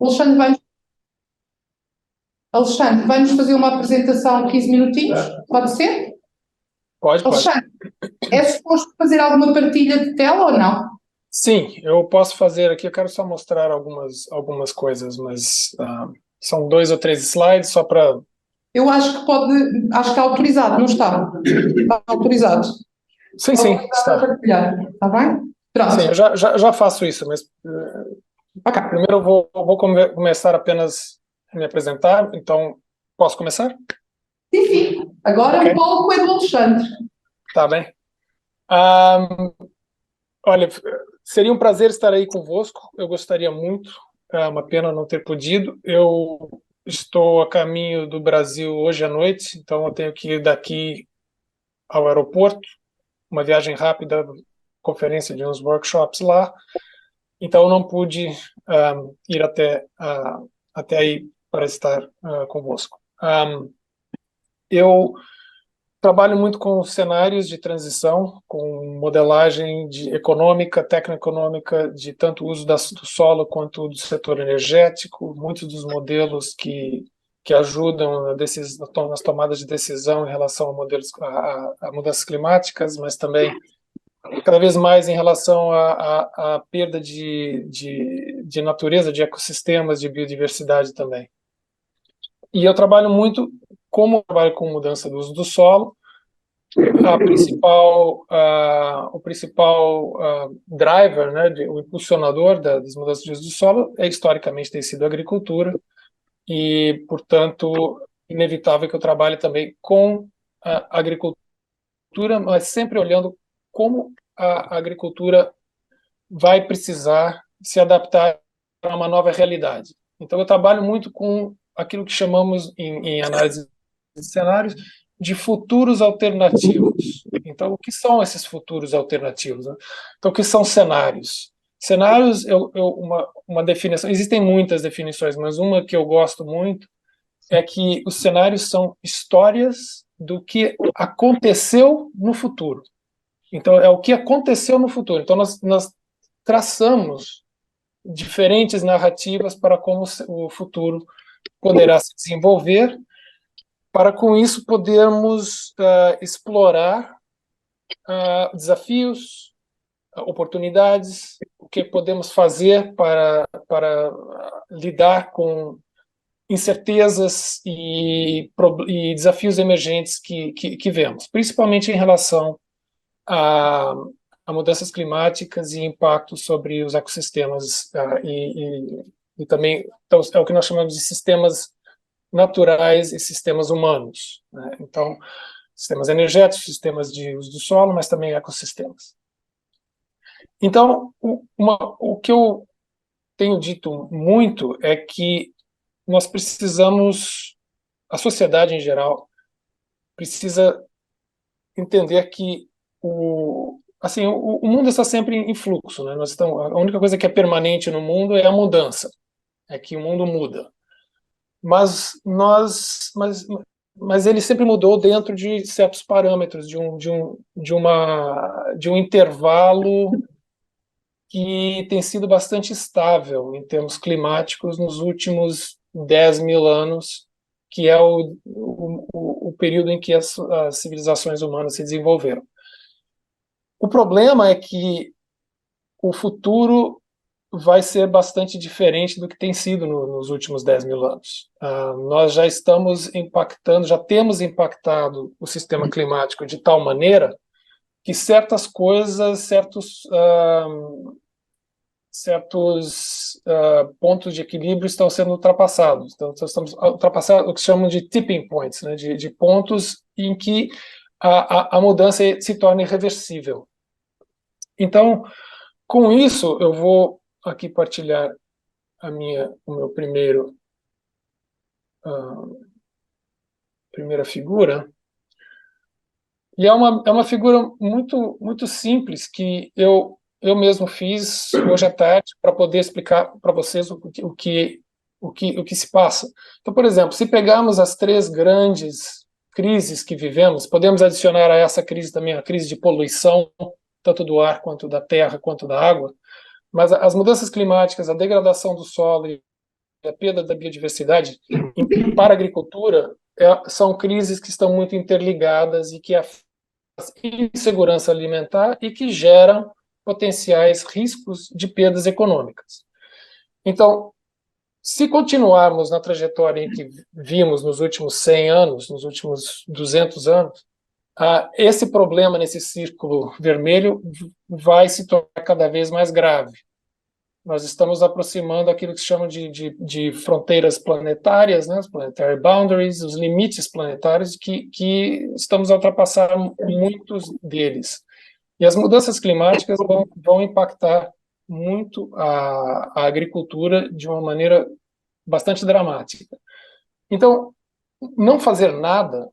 Alexandre vai, Alexandre, vai-nos fazer uma apresentação de 15 minutinhos, pode ser? Pode, pode. Alexandre, é suposto fazer alguma partilha de tela ou não? Sim, eu posso fazer aqui. Eu quero só mostrar algumas coisas, mas são 2 ou 3 slides só para. Eu acho que pode, acho que é autorizado, não está? Está autorizado. Sim, sim, Autorizado a está. partilhar, está bem? Sim, eu Pronto, já faço isso, mas ok. primeiro eu vou começar apenas a me apresentar. Então, posso começar? Sim, sim. Agora o Ok, palco é do Alexandre. tá bem. Ah, olha, seria um prazer estar aí convosco. Eu gostaria muito. É uma pena não ter podido. Eu estou a caminho do Brasil hoje à noite, então eu tenho que ir daqui ao aeroporto, uma viagem rápida, conferência de uns workshops lá. Então eu não pude ir até aí para estar convosco. Eu trabalho muito com cenários de transição, com modelagem econômica, tecnoeconômica, de tanto uso do solo quanto do setor energético, muitos dos modelos que ajudam nas tomadas de decisão em relação a modelos a mudanças climáticas, mas também cada vez mais em relação à perda de natureza, de ecossistemas, de biodiversidade também. E eu trabalho muito, como eu trabalho com mudança do uso do solo, o principal driver, né, o impulsionador das mudanças de uso do solo historicamente tem sido a agricultura e, portanto, inevitável que eu trabalhe também com a agricultura, mas sempre olhando como a agricultura vai precisar se adaptar a uma nova realidade. Então, eu trabalho muito com aquilo que chamamos, em análise de cenários, de futuros alternativos. Então, o que são esses futuros alternativos? Né? Então, o que são cenários? Cenários, uma definição, existem muitas definições, mas uma que eu gosto muito é que os cenários são histórias do que aconteceu no futuro. Então, é o que aconteceu no futuro. Então, nós traçamos diferentes narrativas para como o futuro poderá se desenvolver, para com isso podermos explorar desafios, oportunidades, o que podemos fazer para lidar com incertezas e desafios emergentes que vemos, principalmente em relação a, a mudanças climáticas e impactos sobre os ecossistemas e também então, é o que nós chamamos de sistemas naturais e sistemas humanos, né? Então, sistemas energéticos, sistemas de uso do solo, mas também ecossistemas. Então, o que eu tenho dito muito é que nós precisamos, a sociedade em geral, precisa entender que o mundo está sempre em fluxo, né? A única coisa que é permanente no mundo é a mudança, é que o mundo muda. Mas mas ele sempre mudou dentro de certos parâmetros, de um intervalo que tem sido bastante estável em termos climáticos nos últimos 10 mil anos, que é o período em que as civilizações humanas se desenvolveram. O problema é que o futuro vai ser bastante diferente do que tem sido nos últimos 10 mil anos. Nós já estamos impactando, já temos impactado o sistema climático de tal maneira que certas coisas, certos pontos de equilíbrio estão sendo ultrapassados. Então, nós estamos ultrapassando o que chamam de tipping points, né, de pontos em que a mudança se torna irreversível. Então, com isso, eu vou aqui partilhar o meu primeira figura, e é uma figura muito, muito simples que eu mesmo fiz hoje à tarde para poder explicar para vocês o que se passa. Então, por exemplo, se pegarmos as 3 grandes crises que vivemos, podemos adicionar a essa crise também a crise de poluição, tanto do ar quanto da terra, quanto da água, mas as mudanças climáticas, a degradação do solo a perda da biodiversidade para a agricultura são crises que estão muito interligadas e que afetam a insegurança alimentar e que geram potenciais riscos de perdas econômicas. Então, se continuarmos na trajetória em que vimos nos últimos 100 anos, nos últimos 200 anos, esse problema nesse círculo vermelho vai se tornar cada vez mais grave. Nós estamos aproximando aquilo que se chama de fronteiras planetárias, né, os planetary boundaries, os limites planetários, que estamos a ultrapassar muitos deles. E as mudanças climáticas vão impactar muito a agricultura de uma maneira bastante dramática. Então, não fazer nada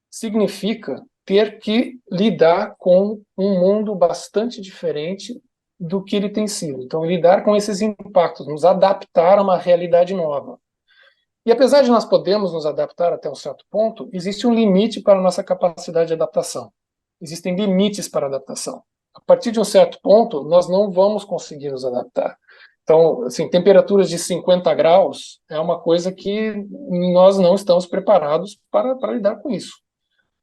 significa ter que lidar com um mundo bastante diferente do que ele tem sido. Então, lidar com esses impactos, nos adaptar a uma realidade nova. E apesar de nós podermos nos adaptar até um certo ponto, existe um limite para a nossa capacidade de adaptação. Existem limites para a adaptação. A partir de um certo ponto, nós não vamos conseguir nos adaptar. Então, assim, temperaturas de 50 graus é uma coisa que nós não estamos preparados para lidar com isso.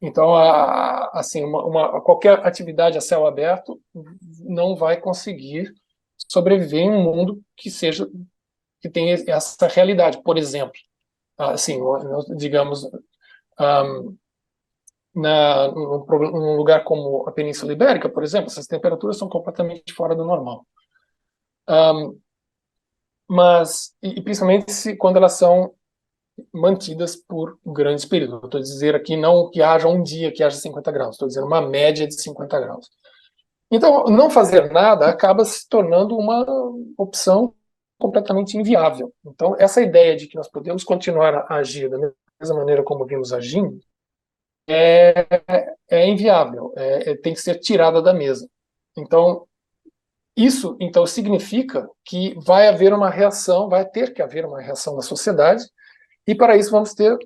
Então, assim, qualquer atividade a céu aberto não vai conseguir sobreviver em um mundo que tenha essa realidade. Por exemplo, assim, digamos, num lugar como a Península Ibérica, por exemplo, essas temperaturas são completamente fora do normal. Mas, principalmente quando elas são mantidas por grandes períodos. Estou dizendo aqui não que haja um dia que haja 50 graus, estou dizendo uma média de 50 graus. Então, não fazer nada acaba se tornando uma opção completamente inviável. Então, essa ideia de que nós podemos continuar a agir da mesma maneira como vimos agindo é inviável, tem que ser tirada da mesa. Então, isso então significa que vai haver uma reação, vai ter que haver uma reação na sociedade. E para isso vamos ter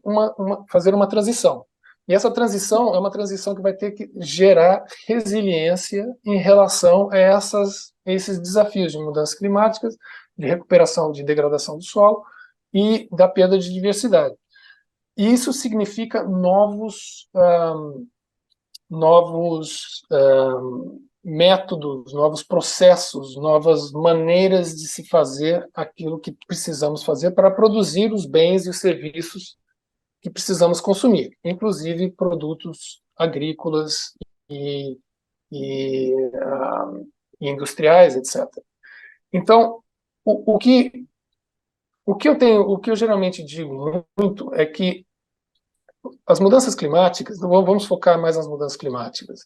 fazer uma transição. E essa transição é uma transição que vai ter que gerar resiliência em relação a esses desafios de mudanças climáticas, de recuperação, de degradação do solo e da perda de diversidade. E isso significa novos métodos, novos processos, novas maneiras de se fazer aquilo que precisamos fazer para produzir os bens e os serviços que precisamos consumir, inclusive produtos agrícolas e industriais, etc. Então, o que eu geralmente digo muito é que as mudanças climáticas, vamos focar mais nas mudanças climáticas,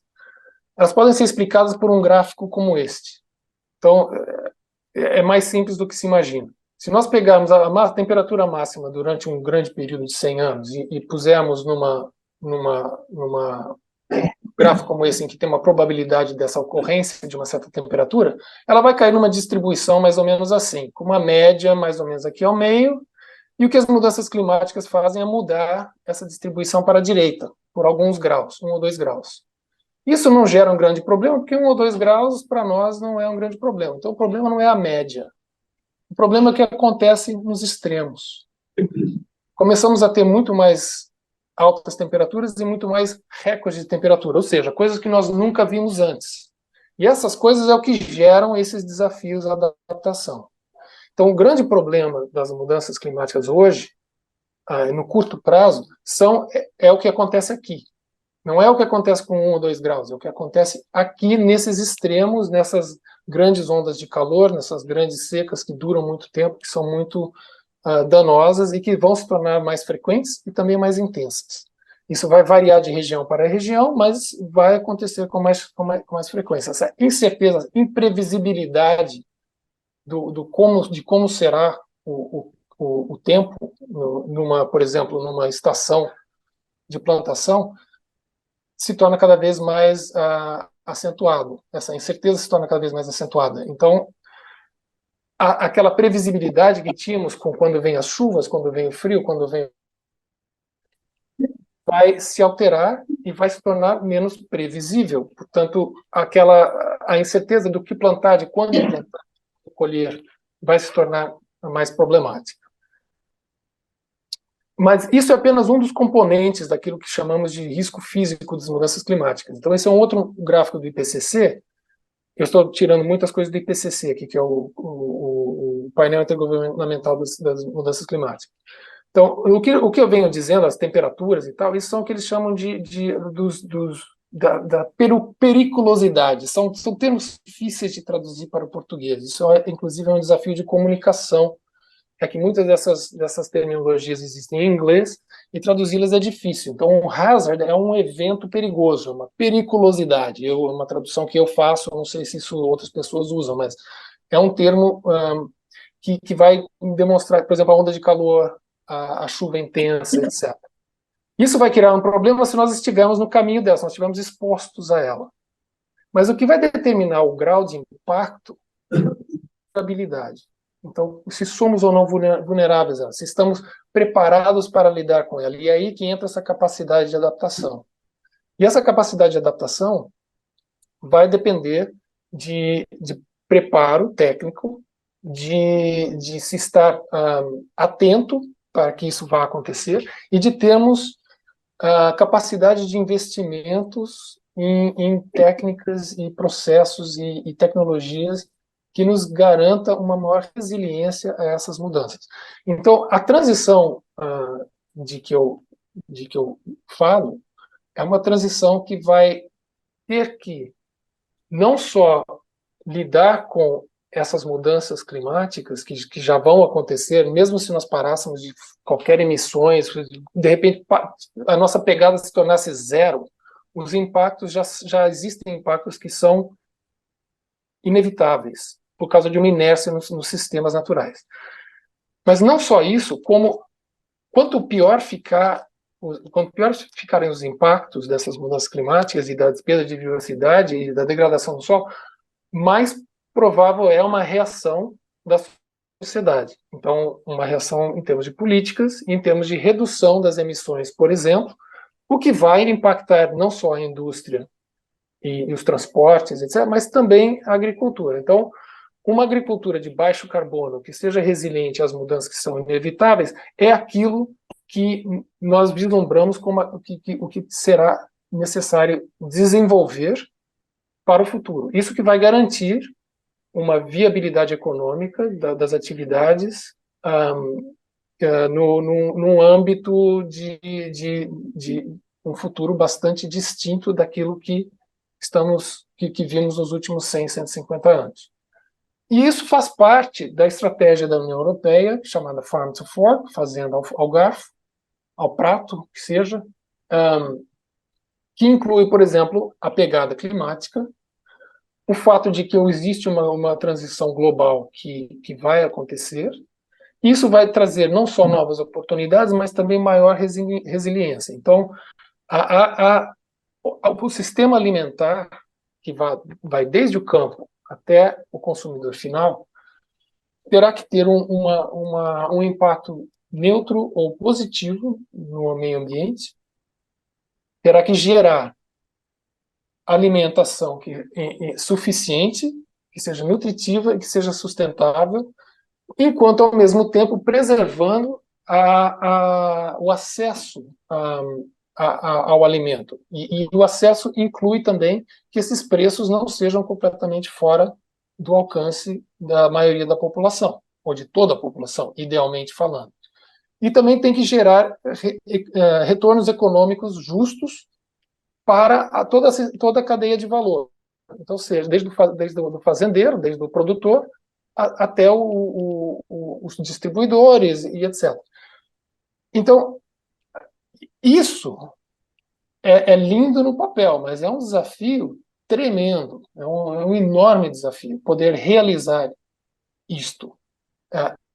elas podem ser explicadas por um gráfico como este. Então, é mais simples do que se imagina. Se nós pegarmos a temperatura máxima durante um grande período de 100 anos e pusermos numa gráfico como esse, em que tem uma probabilidade dessa ocorrência de uma certa temperatura, ela vai cair numa distribuição mais ou menos assim, com uma média mais ou menos aqui ao meio, e o que as mudanças climáticas fazem é mudar essa distribuição para a direita, por alguns graus, 1 ou 2 graus. Isso não gera um grande problema, porque 1 ou 2 graus, para nós, não é um grande problema. Então, o problema não é a média. O problema é que acontece nos extremos. Começamos a ter muito mais altas temperaturas e muito mais recordes de temperatura, ou seja, coisas que nós nunca vimos antes. E essas coisas é o que geram esses desafios à adaptação. Então, o grande problema das mudanças climáticas hoje, no curto prazo, é o que acontece aqui. Não é o que acontece com 1 ou 2 graus, é o que acontece aqui nesses extremos, nessas grandes ondas de calor, nessas grandes secas que duram muito tempo, que são muito danosas e que vão se tornar mais frequentes e também mais intensas. Isso vai variar de região para região, mas vai acontecer com mais frequência. Essa incerteza, imprevisibilidade de como será o tempo, por exemplo, numa estação de plantação, se torna cada vez mais acentuado. Essa incerteza se torna cada vez mais acentuada. Então, aquela previsibilidade que tínhamos com quando vem as chuvas, quando vem o frio, vai se alterar e vai se tornar menos previsível. Portanto, a incerteza do que plantar, de quando plantar, colher, vai se tornar mais problemática. Mas isso é apenas um dos componentes daquilo que chamamos de risco físico das mudanças climáticas. Então, esse é um outro gráfico do IPCC. Eu estou tirando muitas coisas do IPCC aqui, que é o painel intergovernamental das mudanças climáticas. Então, o que eu venho dizendo, as temperaturas e tal, isso são o que eles chamam da periculosidade. São termos difíceis de traduzir para o português. Isso, inclusive, é um desafio de comunicação, é que muitas dessas terminologias existem em inglês e traduzi-las é difícil. Então, um hazard é um evento perigoso, uma periculosidade. Uma tradução que eu faço, não sei se isso outras pessoas usam, mas é um termo que vai demonstrar, por exemplo, a onda de calor, a chuva intensa, etc. Isso vai criar um problema se nós estivermos no caminho dela, se nós estivermos expostos a ela. Mas o que vai determinar o grau de impacto é a habilidade. Então, se somos ou não vulneráveis a ela, se estamos preparados para lidar com ela. E é aí que entra essa capacidade de adaptação. E essa capacidade de adaptação vai depender de preparo técnico, de se estar atento para que isso vá acontecer e de termos a capacidade de investimentos em técnicas e processos e tecnologias que nos garanta uma maior resiliência a essas mudanças. Então, a transição de que eu falo é uma transição que vai ter que não só lidar com essas mudanças climáticas que já vão acontecer, mesmo se nós parássemos de qualquer emissões, de repente a nossa pegada se tornasse zero, os impactos já existem impactos que são inevitáveis por causa de uma inércia nos sistemas naturais. Mas não só isso, como quanto pior ficarem os impactos dessas mudanças climáticas e da perda de diversidade e da degradação do solo, mais provável é uma reação da sociedade. Então, uma reação em termos de políticas e em termos de redução das emissões, por exemplo, o que vai impactar não só a indústria e os transportes, etc., mas também a agricultura. Então, uma agricultura de baixo carbono, que seja resiliente às mudanças que são inevitáveis, é aquilo que nós vislumbramos como o que será necessário desenvolver para o futuro. Isso que vai garantir uma viabilidade econômica das atividades num âmbito de um futuro bastante distinto daquilo que vimos nos últimos 100, 150 anos. E isso faz parte da estratégia da União Europeia, chamada Farm to Fork, fazenda ao garfo, ao prato, que seja, que inclui, por exemplo, a pegada climática, o fato de que existe uma transição global que vai acontecer. Isso vai trazer não só novas oportunidades, mas também maior resiliência. Então, o sistema alimentar, que vai desde o campo até o consumidor final, terá que ter um impacto neutro ou positivo no meio ambiente, terá que gerar alimentação suficiente, que seja nutritiva e que seja sustentável, enquanto ao mesmo tempo preservando o acesso ao alimento. E o acesso inclui também que esses preços não sejam completamente fora do alcance da maioria da população, ou de toda a população, idealmente falando. E também tem que gerar retornos econômicos justos para toda a cadeia de valor. Então, seja desde o fazendeiro, desde o produtor, até os distribuidores e etc. Então, isso é lindo no papel, mas é um desafio tremendo, é um enorme desafio poder realizar isto,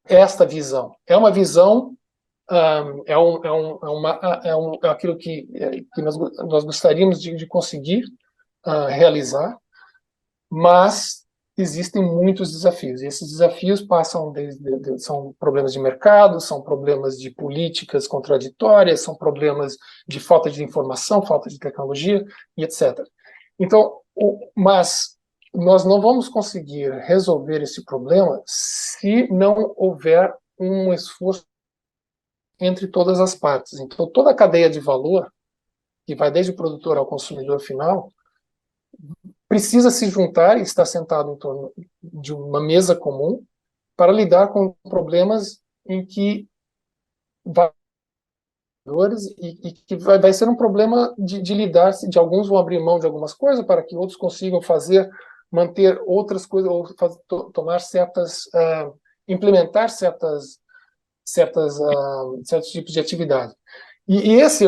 esta visão. É uma visão, é aquilo que nós gostaríamos de conseguir realizar, mas existem muitos desafios. E esses desafios são problemas de mercado, são problemas de políticas contraditórias, são problemas de falta de informação, falta de tecnologia e etc. Então, mas nós não vamos conseguir resolver esse problema se não houver um esforço entre todas as partes. Então, toda a cadeia de valor, que vai desde o produtor ao consumidor final, precisa se juntar e estar sentado em torno de uma mesa comum para lidar com problemas em que e que vai ser um problema de lidar, de alguns vão abrir mão de algumas coisas para que outros consigam manter outras coisas, ou tomar implementar certos tipos de atividade. E esse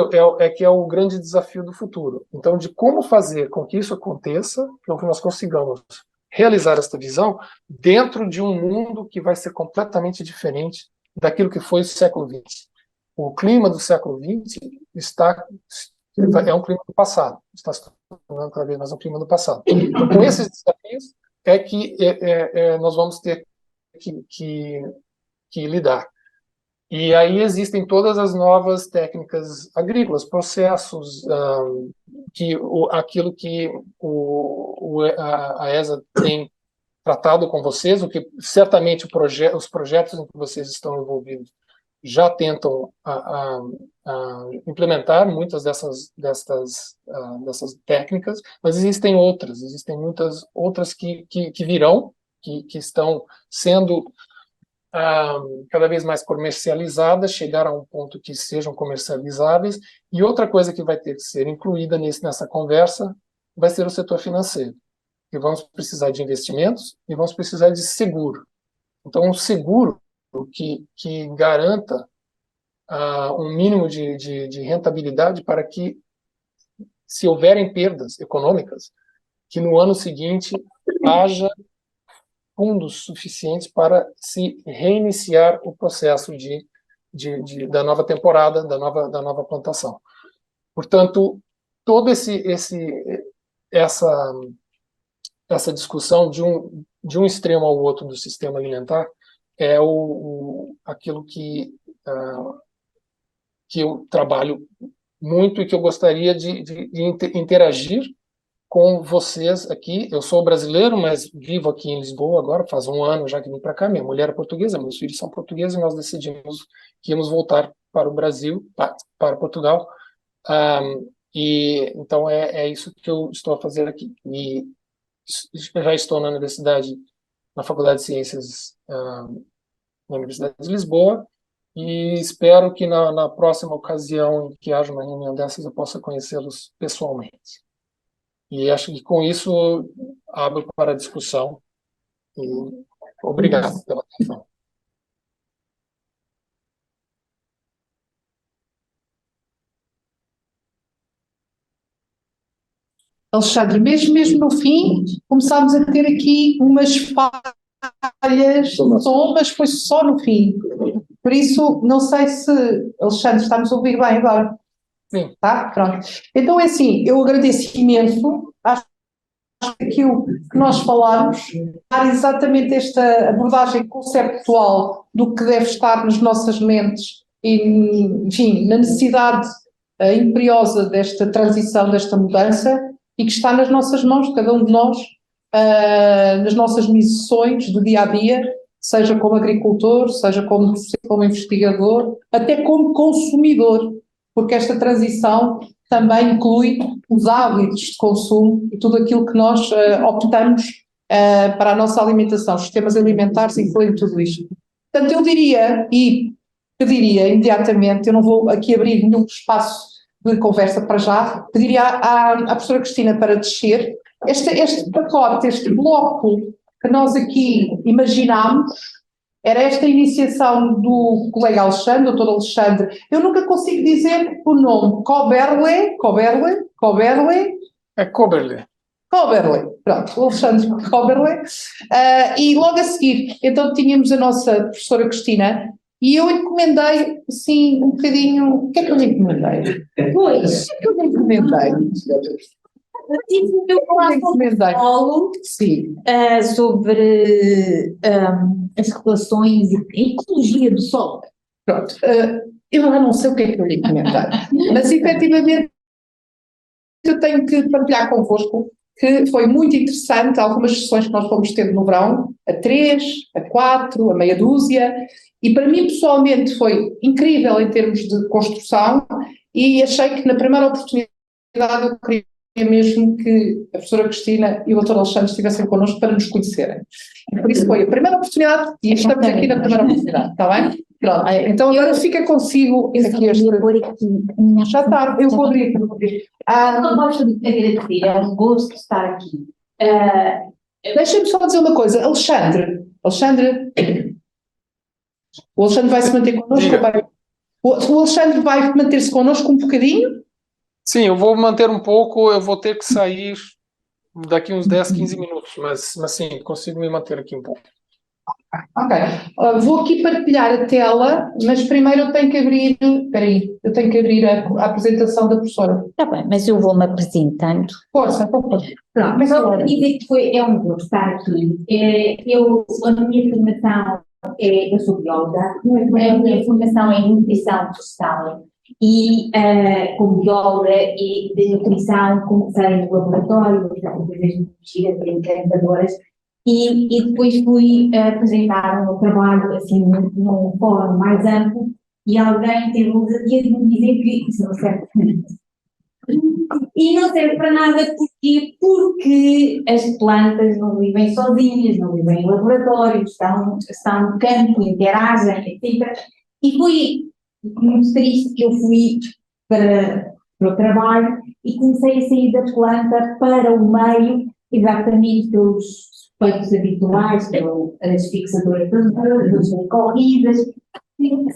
que é o grande desafio do futuro. Então, de como fazer com que isso aconteça, para que nós consigamos realizar esta visão dentro de um mundo que vai ser completamente diferente daquilo que foi o século XX. O clima do século XX é um clima do passado, está se tornando cada vez mais um clima do passado. Então, com esses desafios é que nós vamos ter que lidar. E aí existem todas as novas técnicas agrícolas, processos, aquilo que a ESA tem tratado com vocês, o que certamente os projetos em que vocês estão envolvidos já tentam implementar muitas dessas técnicas, mas existem muitas outras que virão, que estão sendo cada vez mais comercializadas, chegar a um ponto que sejam comercializáveis, e outra coisa que vai ter que ser incluída nessa conversa vai ser o setor financeiro, que vamos precisar de investimentos e vamos precisar de seguro. Então, um seguro que garanta um mínimo de rentabilidade para que, se houverem perdas econômicas, que no ano seguinte haja fundos suficientes para se reiniciar o processo da nova temporada, da nova plantação. Portanto, todo essa discussão de um extremo ao outro do sistema alimentar é aquilo que eu trabalho muito e que eu gostaria de interagir com vocês aqui. Eu sou brasileiro, mas vivo aqui em Lisboa agora, faz um ano já que vim para cá. Minha mulher é portuguesa, meus filhos são portugueses, e nós decidimos que íamos voltar para o Brasil, para Portugal. E então é isso que eu estou a fazer aqui. E já estou na universidade, na Faculdade de Ciências, na Universidade de Lisboa, e espero que na próxima ocasião em que haja uma reunião dessas eu possa conhecê-los pessoalmente. E acho que com isso abro para a discussão. E obrigado pela atenção. Alexandre, mesmo no fim, começámos a ter aqui umas falhas de som, mas foi só no fim. Por isso, não sei se, Alexandre, estamos a ouvir bem agora. Sim. Tá? Pronto. Então é assim, eu agradeço imenso. Acho que aquilo que nós falámos, dar exatamente esta abordagem conceptual do que deve estar nas nossas mentes e, enfim, na necessidade imperiosa desta transição, desta mudança, e que está nas nossas mãos, de cada um de nós, nas nossas missões do dia a dia, seja como agricultor, seja como investigador, até como consumidor, porque esta transição também inclui os hábitos de consumo e tudo aquilo que nós optamos para a nossa alimentação. Os sistemas alimentares incluem tudo isto. Portanto, eu diria, e pediria imediatamente, eu não vou aqui abrir nenhum espaço de conversa para já, pediria à professora Cristina para descer. Este pacote, este bloco que nós aqui imaginámos, era esta iniciação do colega Alexandre, doutor Alexandre. Eu nunca consigo dizer o nome. Koberle. É Koberle. Koberle, pronto, o Alexandre Koberle. E logo a seguir, então tínhamos a nossa professora Cristina, e eu encomendei, assim, um bocadinho. O que é que eu lhe encomendei? Pois. O que é que eu lhe encomendei? Tive o meu protocolo sobre as relações e a ecologia do solo. Pronto, eu já não sei o que é que eu lhe encomendei, mas efetivamente eu tenho que partilhar convosco que foi muito interessante algumas sessões que nós fomos tendo no verão, 3, a 4, a meia dúzia, e para mim pessoalmente foi incrível em termos de construção e achei que na primeira oportunidade eu queria mesmo que a professora Cristina e o Dr. Alexandre estivessem connosco para nos conhecerem. E por isso foi a primeira oportunidade e estamos aqui na primeira oportunidade, está bem? Pronto, então agora fica consigo aqui este... Já está, eu vou abrir. Não gosto de agradecer, é um gosto estar aqui. Deixa-me só dizer uma coisa, o Alexandre vai se manter connosco? O Alexandre vai manter-se connosco um bocadinho? Sim, eu vou manter um pouco, eu vou ter que sair daqui uns 10, 15 minutos, mas sim, consigo me manter aqui um pouco. Ok, vou aqui partilhar a tela, mas primeiro eu tenho que abrir, eu tenho que abrir a apresentação da professora. Está bem, mas eu vou-me apresentando. Força, por favor. Pronto, mas só para dizer que é um gosto estar aqui. A minha formação eu sou bióloga, a minha formação é em nutrição vegetal e como bióloga e de nutrição comecei no laboratório, já tive coisas muito giras, bem encantadoras, e depois fui apresentar o meu trabalho assim num fórum mais amplo e alguém teve a ousadia de me dizer que isso não serve para nada. E não serve para nada porque as plantas não vivem sozinhas, não vivem em laboratórios, estão no campo, interagem, etc. E foi muito triste que eu fui para o trabalho e comecei a sair da planta para o meio, exatamente pelos suspeitos habituais, pelas fixadoras das bolhas, das corridas,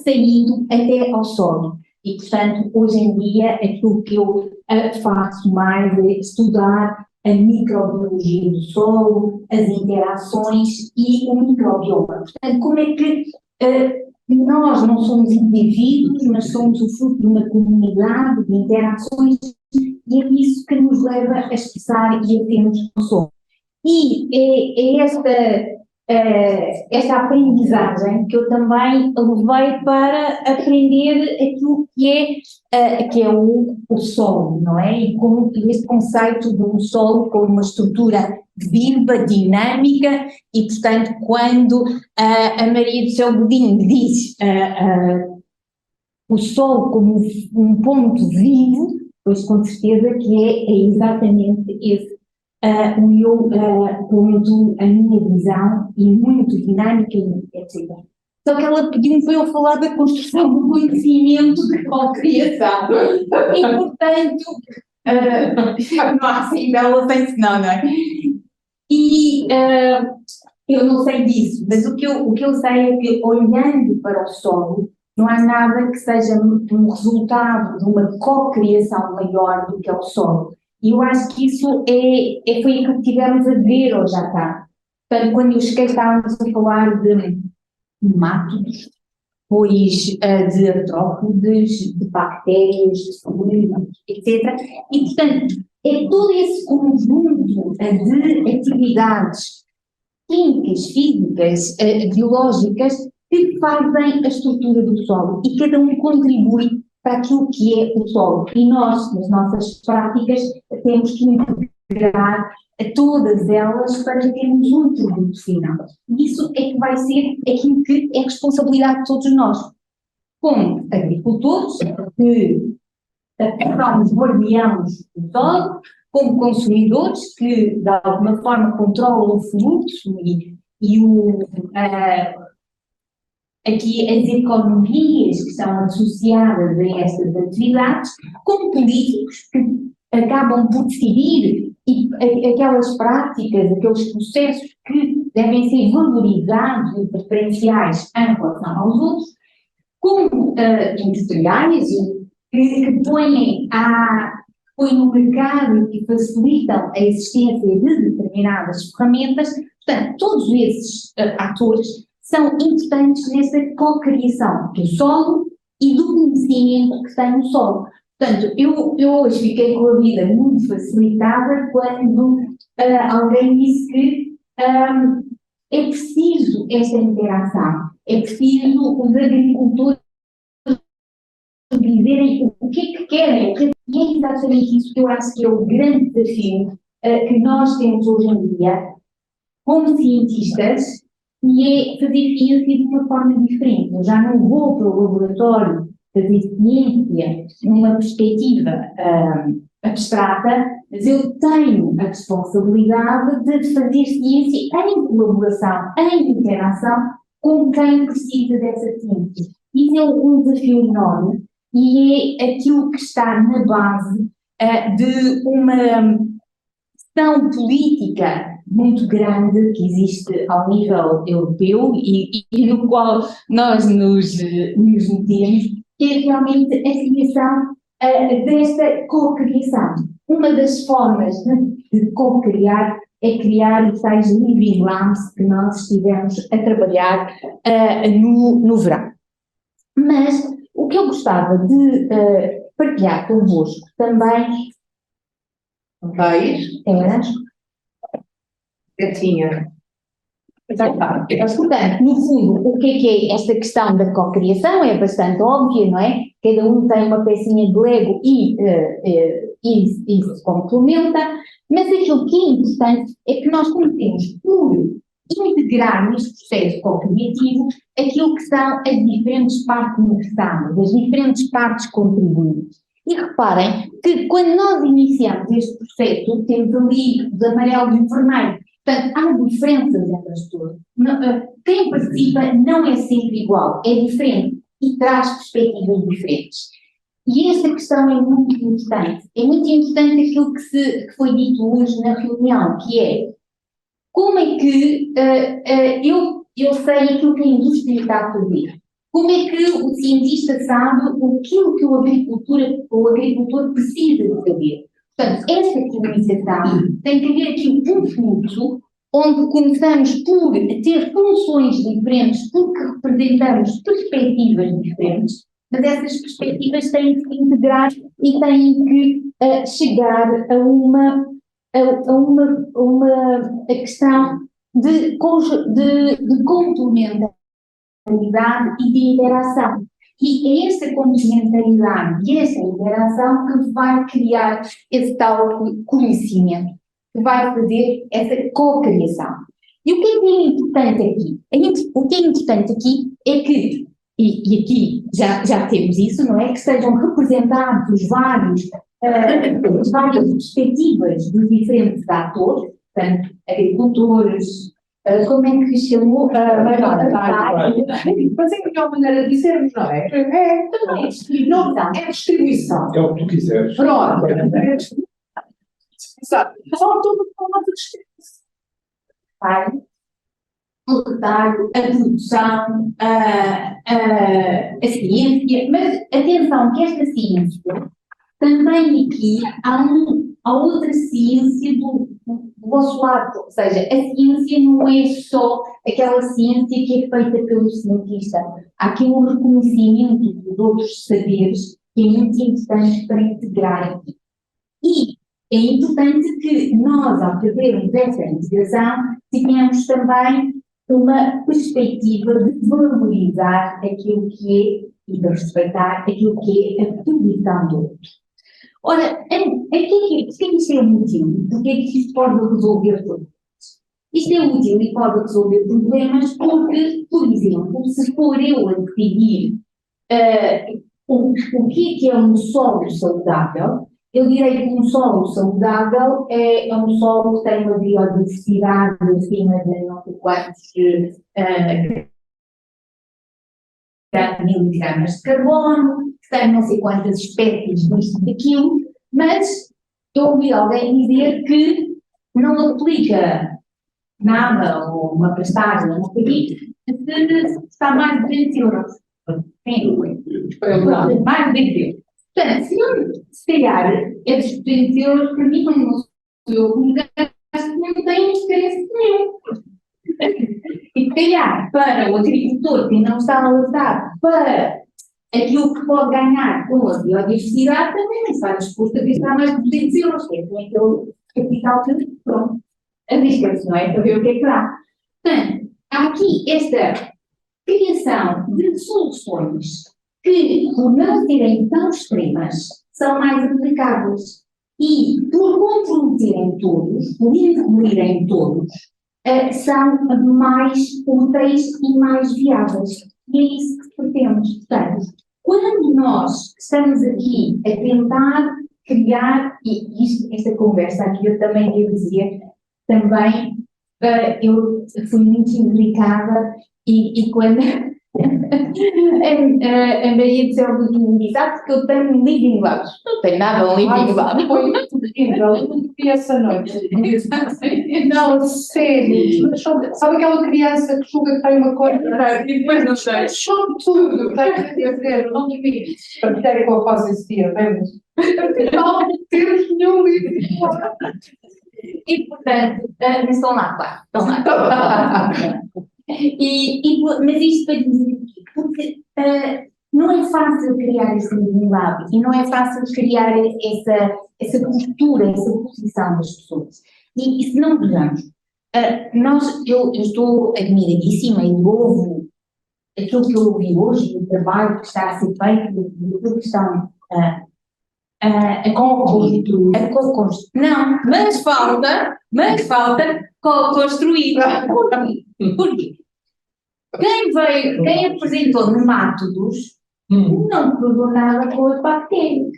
saindo até ao solo. E, portanto, hoje em dia, aquilo que eu faço mais é estudar a microbiologia do solo, as interações e o microbioma. Portanto, como é que nós não somos indivíduos, mas somos o fruto de uma comunidade de interações e é isso que nos leva a expressar e a termos o solo. E esta aprendizagem que eu também levei para aprender aquilo que é o solo, não é? E como este conceito de um solo como uma estrutura viva, dinâmica, e portanto quando a Maria do Céu Godinho diz o solo como um ponto vivo, pois com certeza que é exatamente esse o meu ponto, a minha visão, e muito dinâmica, etc. Só que ela pediu-me para eu falar da construção do conhecimento de cocriação. E, portanto, não há assim bela sem senão, não é? E eu não sei disso, mas o que eu sei é que, olhando para o solo, não há nada que seja um resultado de uma cocriação maior do que é o solo. E eu acho que isso foi aquilo que tivemos a ver hoje à tarde. Portanto, quando eu cheguei, estávamos a falar de mátodos, pois de artrópodes, de bactérias, de fluidos, etc. E, portanto, é todo esse conjunto de atividades químicas, físicas, biológicas, que fazem a estrutura do solo. E cada um contribui para aquilo que é o solo. E nós, nas nossas práticas, temos que integrar todas elas para termos um produto final. E isso é que vai ser aquilo que é responsabilidade de todos nós. Como agricultores, que são os guardiãos do solo, como consumidores, que de alguma forma controlam o fluxo aqui as economias que são associadas a estas atividades, como políticos que acabam por decidir aquelas práticas, aqueles processos que devem ser valorizados e preferenciais em relação aos outros, como industriais que põem no mercado e facilitam a existência de determinadas ferramentas. Portanto, todos esses atores são importantes nessa cocriação do solo e do conhecimento que tem o solo. Portanto, eu hoje fiquei com a vida muito facilitada quando alguém disse que é preciso esta interação, é preciso os agricultores dizerem o que é que querem, e é exatamente isso que eu acho que é o grande desafio que nós temos hoje em dia, como cientistas, e é fazer ciência de uma forma diferente. Eu já não vou para o laboratório fazer ciência numa perspectiva abstrata, mas eu tenho a responsabilidade de fazer ciência em colaboração, em interação com quem precisa dessa ciência. Isso é um desafio enorme e é aquilo que está na base de uma questão política muito grande que existe ao nível europeu e no qual nós nos metemos, que é realmente a criação desta co-criação. Uma das formas de co-criar é criar os tais living labs que nós estivemos a trabalhar no verão. Mas o que eu gostava de partilhar convosco também era... Gatinha. Portanto, no fundo, o que é esta questão da cocriação? É bastante óbvia, não é? Cada um tem uma pecinha de Lego e se complementa, mas aquilo que é importante é que nós comecemos por integrar neste processo cocriativo aquilo que são as diferentes partes necessárias, as diferentes partes contribuintes. E reparem que quando nós iniciamos este processo, temos ali os amarelos e o vermelho. Portanto, há diferenças entre as pessoas. Quem participa não é sempre igual, é diferente e traz perspectivas diferentes. E esta questão é muito importante. É muito importante aquilo que foi dito hoje na reunião, que é como é que eu sei aquilo que a indústria está a fazer. Como é que o cientista sabe aquilo que o agricultor precisa de saber? Portanto, esta comunicação tem que haver aqui um fluxo onde começamos por ter funções diferentes porque representamos perspectivas diferentes, mas essas perspectivas têm que se integrar e têm que chegar a uma questão de complementaridade e de interação. E é esta complementaridade e esta interação que vai criar esse tal conhecimento, que vai fazer essa co-criação. E o que é importante aqui? O que é importante aqui é que, e aqui já temos isso, não é? Que sejam representados as várias perspectivas dos diferentes atores, portanto, agricultores, como é que chamou? Mas é a melhor maneira de dizermos, não é? É distribuição. É o que tu quiseres. Pronto. Exato. Faltou uma forma de distribuição. O retalho, a produção, a ciência, mas atenção que esta ciência também aqui há outra ciência do vosso lado, ou seja, a ciência não é só aquela ciência que é feita pelo cientista, há aqui um reconhecimento dos outros saberes que é muito importante para integrar aqui. E é importante que nós, ao fazermos essa integração, tenhamos também uma perspectiva de valorizar aquilo que é e de respeitar aquilo que é a posição do outro. Ora, porque isto é útil? Porque é que isto pode resolver problemas? Isto é útil e pode resolver problemas porque, por exemplo, se for eu a decidir o que é um solo saudável, eu direi que um solo saudável é um solo que tem uma biodiversidade acima de não sei quantos miligramas de carbono, que tem não sei quantas espécies disto e daquilo, mas eu ouvi alguém dizer que não aplica nada ou uma pastagem, não sei o quê, se está mais de 200 euros. Mais de 200 euros. Portanto, se calhar, esses 200 euros, para mim, não sou eu que não tenho interesse nenhum. E se calhar, para o agricultor que não está valorizado para aquilo que pode ganhar com a biodiversidade, também não está disposto a gastar mais de 200 euros, que é aquele capital que, pronto, arrisca-se, não é? Para ver o que é que dá. Portanto, há aqui esta criação de soluções que, por não serem tão extremas, são mais aplicáveis. E, por comprometerem todos, por incluírem todos, são mais úteis e mais viáveis. E é isso que pretendemos. Portanto, quando nós estamos aqui a tentar criar, e esta conversa aqui eu também devo dizer, também eu fui muito indelicada e quando a Maria de Céu me diz, porque eu tenho um living lab. Não tem nada um living lab. Foi incrível, eu não vi essa noite. Não, sério. Sabe aquela criança que julga que tem uma coisa e depois não sei? Chove tudo, está a dizer, não me vi. Para que é que eu faço esse dia, vemos? Não temos nenhum livro. E, portanto, mas estão lá, claro, estão lá. Mas isto para dizer o quê? Porque não é fácil criar esse living lab e não é fácil criar essa postura, essa posição das pessoas. E se não vejamos, eu estou admiradíssima e louvo aquilo que eu ouvi hoje, o trabalho que está a ser feito, aquilo que estão a co-construir. Não, mas falta co-construir. Porquê? Quem apresentou no Métodos não provou nada com a bactéria.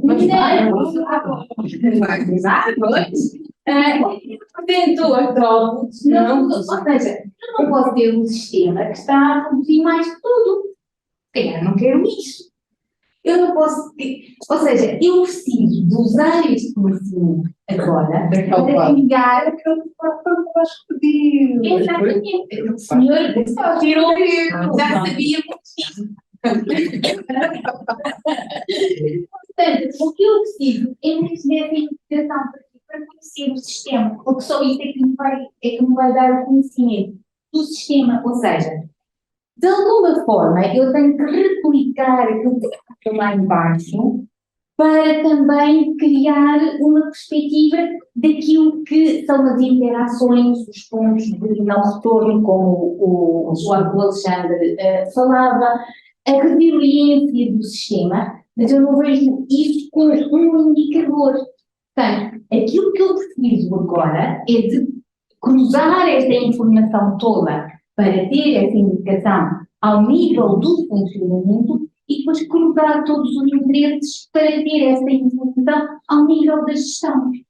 Mas apresentou artrópodes, ou seja, eu não posso ter um sistema que está a produzir mais que tudo. Eu não quero isso. Eu não posso ter, ou seja, eu preciso de usar este conhecimento agora para criar aquilo que eu acho que pediu. Exatamente. O senhor tirou, já sabia muito. Portanto, o que eu preciso é mesmo dessa investigação para conhecer o sistema, porque só isso é que me vai dar o conhecimento do sistema, ou seja, de alguma forma, eu tenho que replicar aquilo que está lá embaixo para também criar uma perspectiva daquilo que são as interações, os pontos de não retorno, como o Alexandre falava, a resiliência do sistema, mas eu não vejo isto como um indicador. Portanto, aquilo que eu preciso agora é de cruzar esta informação toda para ter essa indicação ao nível do funcionamento e depois cruzar todos os interesses para ter essa informação ao nível da gestão. E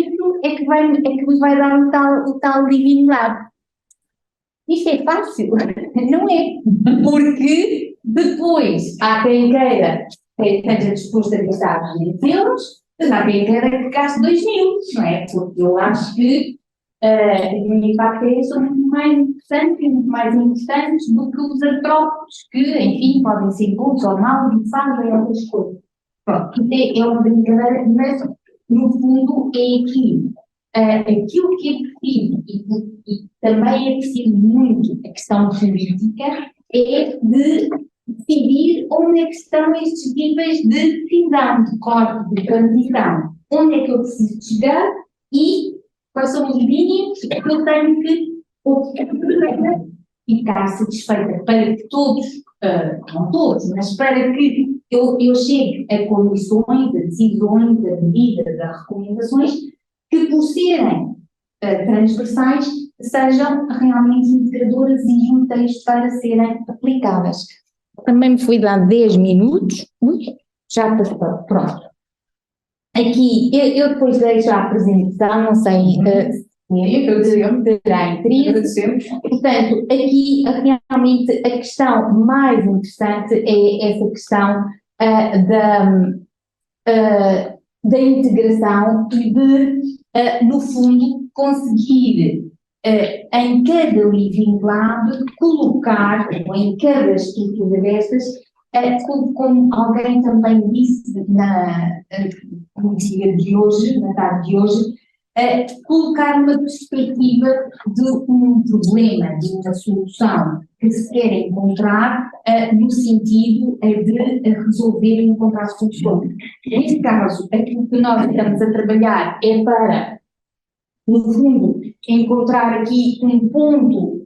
isso é que me vai dar o tal living lab. Isto é fácil? Não é. Porque depois há quem queira, esteja disposto a gastar 200 euros, mas há quem queira que gaste 2.000, não é? Porque eu acho que os impactos são muito mais interessantes e muito mais importantes do que os artrópodes, que, enfim, podem ser bons ou maus e fazem outras coisas. Pronto, isso é uma brincadeira, mas no fundo é aquilo que é preciso, e também é preciso muito a questão política, é de decidir onde é que estão estes níveis de decisão, de corte, de transição. Onde é que eu preciso chegar e quais são os mínimos que eu tenho que ficar satisfeita para que todos, não todos, mas para que eu chegue a condições, a decisões, a medidas, a recomendações que, por serem transversais, sejam realmente integradoras e úteis para serem aplicadas. Também me fui dar 10 minutos, já passou, pronto. Aqui, eu depois deixo a apresentação, não sei se terá interesse. Portanto, aqui realmente a questão mais interessante é essa questão da integração e de, no fundo, conseguir em cada living lab colocar, ou em cada estrutura destas, como alguém também disse no dia de hoje, na tarde de hoje, colocar uma perspectiva de um problema, de uma solução que se quer encontrar no sentido de resolver e encontrar soluções. Neste caso, aquilo que nós estamos a trabalhar é para, no fundo, encontrar aqui um ponto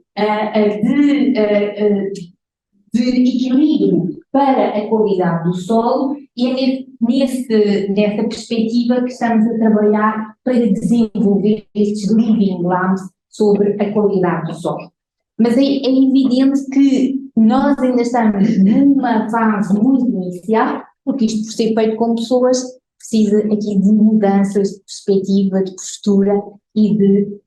de equilíbrio para a qualidade do solo, e é nessa perspectiva que estamos a trabalhar para desenvolver estes living labs sobre a qualidade do solo. Mas é evidente que nós ainda estamos numa fase muito inicial, porque isto, por ser feito com pessoas, precisa aqui de mudanças de perspectiva, de postura e de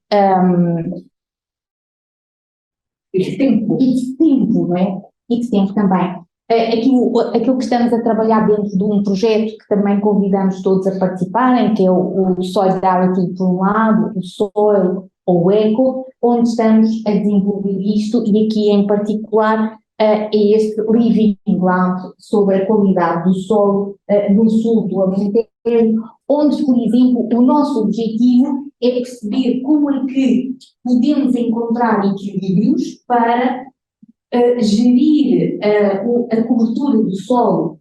tempo, não é? E de tempo também. Aquilo que estamos a trabalhar dentro de um projeto que também convidamos todos a participarem, que é o Solidarity por um lado, o Soil ou o Eco, onde estamos a desenvolver isto, e aqui em particular é este Living Lab sobre a qualidade do solo no sul do Alentejo, onde, por exemplo, o nosso objetivo é perceber como é que podemos encontrar equilíbrios para gerir a cobertura do solo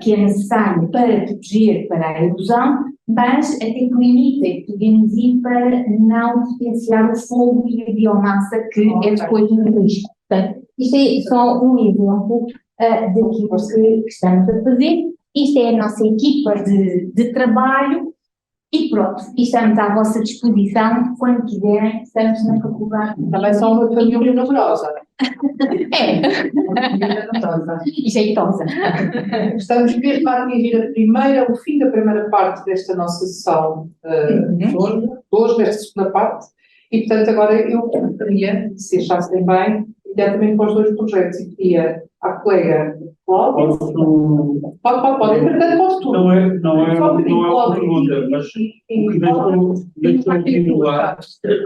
que é necessário para proteger para a erosão, mas até que limite é que podemos ir para não potenciar o fogo e a biomassa, que é depois um risco. Portanto, isto é só um exemplo daquilo que estamos a fazer. Isto é a nossa equipa de trabalho e pronto, e estamos à vossa disposição quando quiserem, estamos na faculdade. Também são uma família numerosa. É. Uma família numerosa. E jeitosa. Estamos mesmo a atingir o fim da primeira parte desta nossa sessão hoje, desta segunda parte, e portanto agora eu queria, se achassem bem, imediatamente para os dois projetos, e queria à colega Cláudia. Pode, entretanto posso tudo. Não é uma pergunta, mas o que deixou aqui no ar,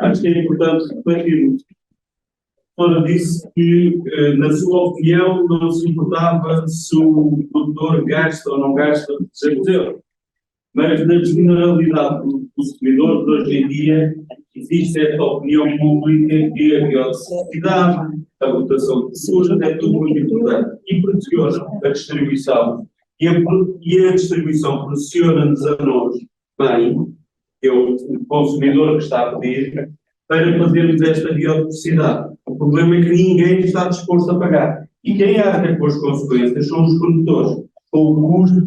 acho que é importante refletirmos. A doutora disse que, na sua opinião, não se importava se o produtor gasta ou não gasta 200 euros. Mas na generalidade do consumidor, de hoje em dia, existe esta opinião pública que a biodiversidade, a rotação de suja, é tudo muito importante. E pressiona a distribuição. E a distribuição pressiona-nos a nós, bem, que é o consumidor que está a pedir, para fazermos esta biodiversidade. O problema é que ninguém está disposto a pagar. E quem arca com as consequências são os produtores, com o custo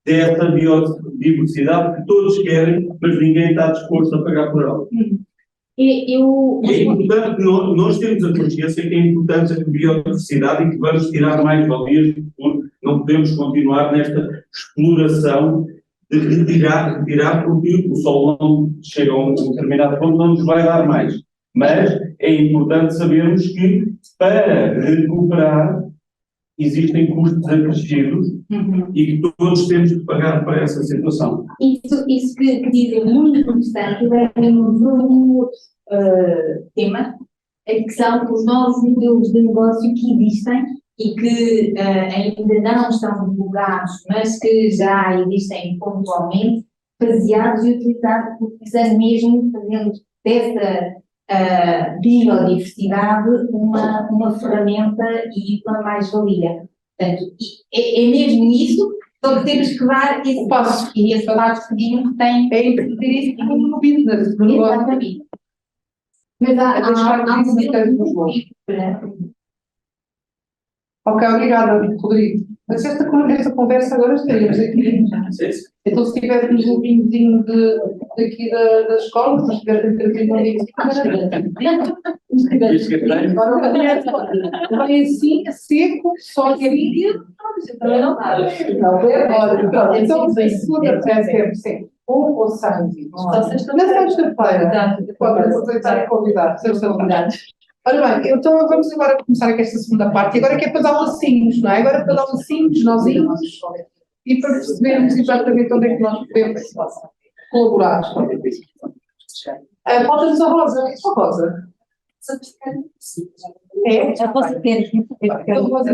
dessa biodiversidade que todos querem, mas ninguém está disposto a pagar por ela. É importante que nós temos a consciência que é importante a biodiversidade e que vamos tirar mais valias do futuro. Não podemos continuar nesta exploração de retirar porque o solo não chega a um determinado ponto, não nos vai dar mais. Mas é importante sabermos que para recuperar existem custos acrescidos e que todos temos que pagar para essa situação. Isso que diz é muito interessante, leva-nos a um outro tema, que são os novos modelos de negócio que existem e que ainda não estão divulgados, mas que já existem pontualmente, baseados e utilizando mesmo, fazendo dessa biodiversidade uma ferramenta e uma mais-valia. Portanto, é mesmo isso, só que temos que dar esse passo, e esse passo seguinte tem ter isso como no business, no negócio. exatamente. Mas há Ok, obrigada, Rodrigo. Mas esta conversa agora estaríamos aqui. Então, se tivéssemos um vinhozinho daqui da escola, se tivéssemos trazido um vinho, vai assim, seco, só que não dá. Então, a segunda é sempre ou sem. Na sexta-feira, pode aproveitar e convidar. Ora bem, então vamos agora começar aqui esta segunda parte, e agora que é para dar lacinhos, não é? Agora é para dar lacinhos, nozinhos, e para percebermos exatamente onde é que nós podemos colaborar. Falta-nos a Rosa. A Rosa? É? A Rosa quer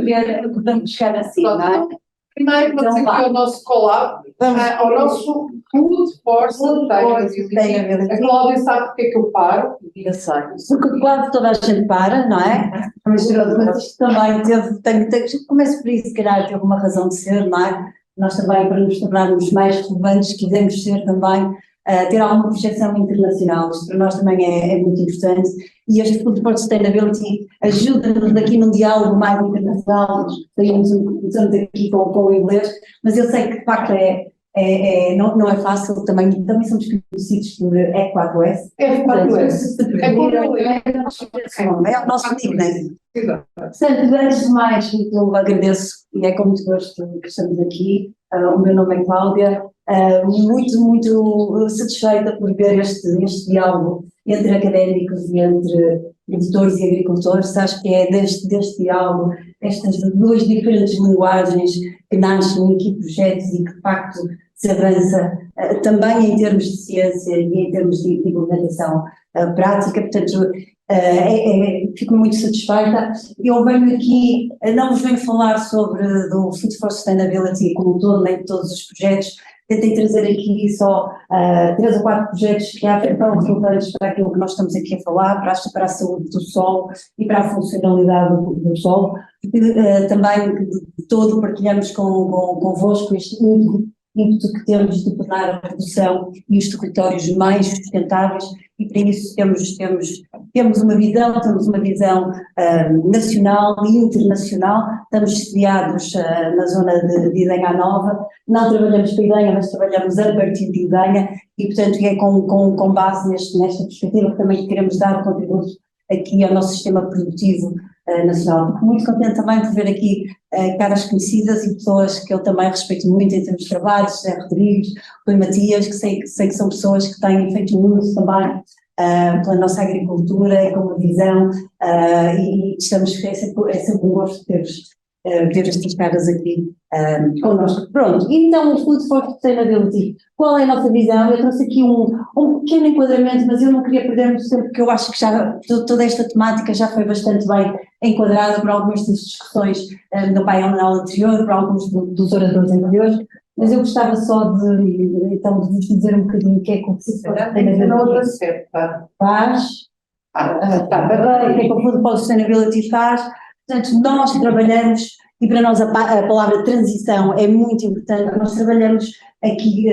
ver, podemos chegar assim, não é? Primeiro, vamos aqui ao nosso collab, ao nosso Food for Sustainability. A Cláudia sabe porque é que eu paro. Eu sei. Porque quase toda a gente para, não é? Mas isto também começo por isso, se calhar, tem alguma razão de ser, não é? Nós também, para nos tornarmos mais relevantes, quisemos ser também ter alguma projeção internacional. Isto para nós também é muito importante, e este Food for Sustainability ajuda-nos aqui num diálogo mais internacional. Estamos aqui com o inglês, mas eu sei que de facto não é fácil, também somos conhecidos por E4S. É o nosso nickname. Portanto, antes de mais, eu agradeço, e é com muito gosto que estamos aqui. O meu nome é Cláudia, muito satisfeita por ver este diálogo entre académicos e entre produtores e agricultores. Acho que é deste diálogo, estas duas diferentes linguagens que nascem aqui projetos e que de facto se avança também em termos de ciência e em termos de implementação prática. Portanto, fico muito satisfeita. Eu venho aqui, não vos venho falar sobre do Food for Sustainability como um todo, nem de todos os projetos. Tentei trazer aqui só 3 ou 4 projetos que são relevantes para aquilo que nós estamos aqui a falar, para a saúde do solo e para a funcionalidade do solo. Também de todo partilhamos convosco este ímpeto que temos de tornar a produção e os territórios mais sustentáveis, e para isso temos uma visão nacional e internacional. Estamos sediados na zona de Idenha Nova, não trabalhamos para Idenha, mas trabalhamos a partir de Idenha, e portanto é com base nesta perspectiva que também queremos dar contributo aqui ao nosso sistema produtivo nacional. Fico muito contente também por ver aqui caras conhecidas e pessoas que eu também respeito muito em termos de trabalho, José Rodrigues, Rui Matias, que sei que são pessoas que têm feito muito também pela nossa agricultura e com uma visão, e estamos, é sempre um gosto de ter estas caras aqui connosco. Pronto, então o Food for Sustainability, qual é a nossa visão? Eu trouxe aqui um pequeno enquadramento, mas eu não queria perder muito tempo, porque eu acho que já toda esta temática já foi bastante bem enquadrada por algumas das discussões no painel anterior, por alguns dos oradores anteriores, mas eu gostava só de vos dizer um bocadinho o que é que o Food for Sustainability faz, o que é que o Food for Sustainability faz. Portanto, nós trabalhamos, e para nós a palavra transição é muito importante, nós trabalhamos aqui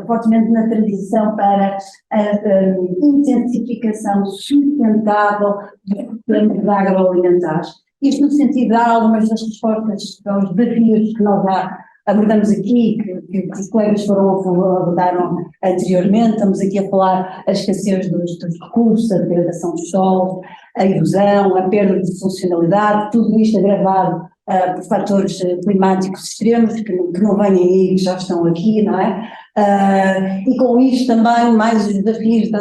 fortemente na transição para a intensificação sustentável dos sistemas agroalimentares. Isto no sentido de dar algumas das respostas aos desafios que nós já abordamos aqui, que os colegas abordaram anteriormente. Estamos aqui a falar a escassez dos recursos, a degradação dos solos, a erosão, a perda de funcionalidade, tudo isto agravado por fatores climáticos extremos que não vêm aí, que já estão aqui, não é? E com isto também mais os desafios de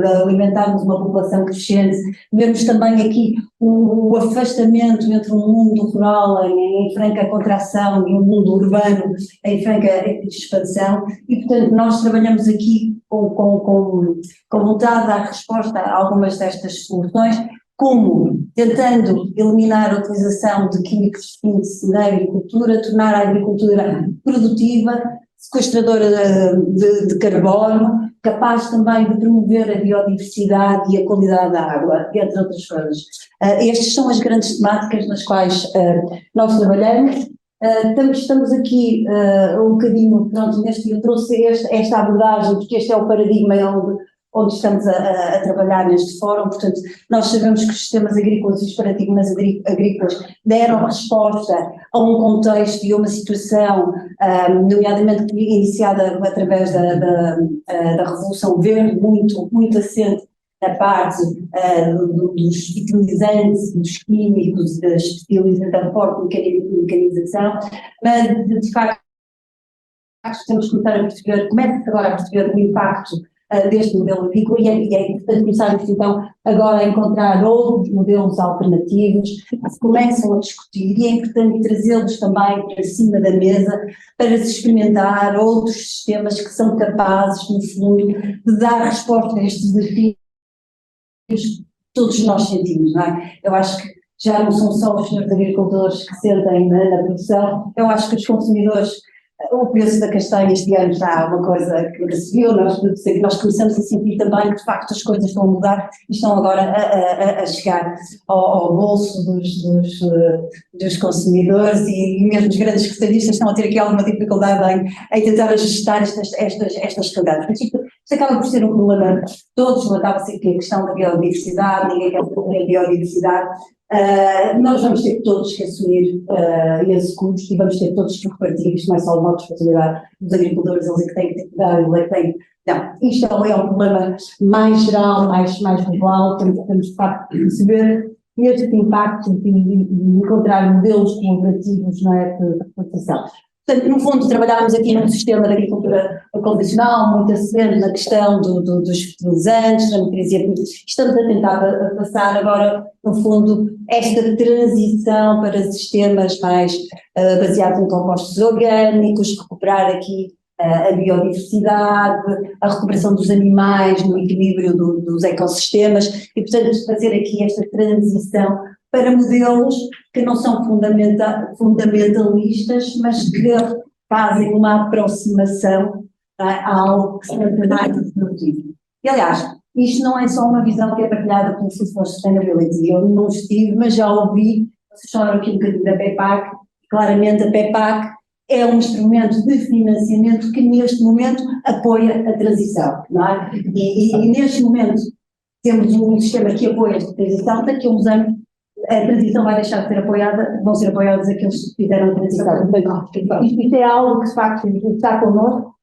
alimentarmos uma população crescente. Vemos também aqui o afastamento entre um mundo rural em franca contração e um mundo urbano em franca expansão, e portanto nós trabalhamos aqui com vontade de dar resposta a algumas destas soluções, como tentando eliminar a utilização de químicos na agricultura, tornar a agricultura produtiva, sequestradora de carbono, capaz também de promover a biodiversidade e a qualidade da água, entre outras coisas. Estas são as grandes temáticas nas quais nós trabalhamos. Estamos aqui um bocadinho, pronto, eu trouxe esta abordagem, porque este é o paradigma onde estamos a trabalhar neste fórum. Portanto, nós sabemos que os sistemas agrícolas e os paradigmas agrícolas deram resposta a um contexto e a uma situação, nomeadamente iniciada através da Revolução Verde, muito assente na parte dos fertilizantes, dos químicos, da especialização, forte mecanização, mas de facto temos que começar a perceber, começa agora a perceber o impacto deste modelo agrícola, e é importante começarmos então agora a encontrar outros modelos alternativos que se começam a discutir, e é importante trazê-los também para cima da mesa para se experimentar outros sistemas que são capazes, no fundo, de dar resposta a estes desafios que todos nós sentimos, não é? Eu acho que já não são só os senhores agricultores que sentem na produção, eu acho que os consumidores O preço da castanha este ano está uma coisa que se viu, nós começamos a sentir também que de facto as coisas estão a mudar e estão agora a chegar ao bolso dos consumidores e mesmo os grandes retalhistas estão a ter aqui alguma dificuldade em tentar ajustar estas realidades. Mas isto acaba por ser um problema, todos levantavam-se aqui a questão da biodiversidade, ninguém quer perder a biodiversidade. Nós vamos ter todos que assumir esse custo e vamos ter todos que repartir, isto não é só uma responsabilidade dos agricultores, eles é que têm que ter cuidado, eles é que têm. Não, isto é um problema mais geral, mais global, temos de facto perceber este impacto de encontrar modelos colaborativos, não é, de repartição. Portanto, no fundo, trabalhámos aqui num sistema de agricultura convencional, muito acessível na questão dos fertilizantes, da matriz. Estamos a tentar passar agora, no fundo, esta transição para sistemas mais baseados em compostos orgânicos, recuperar aqui a biodiversidade, a recuperação dos animais no equilíbrio dos ecossistemas e, portanto, fazer aqui esta transição para modelos que não são fundamentalistas, mas que fazem uma aproximação a algo que seja mais produtivo. E, aliás, isto não é só uma visão que é partilhada pelo Food for Sustainability. Eu não estive, mas já ouvi, vocês falaram aqui um bocadinho da PEPAC, claramente a PEPAC é um instrumento de financiamento que neste momento apoia a transição, não é? E neste momento temos um sistema que apoia esta transição, daqui a uns anos a transição vai deixar de ser apoiada, vão ser apoiados aqueles que fizeram a transição. Isto é algo que de facto está connosco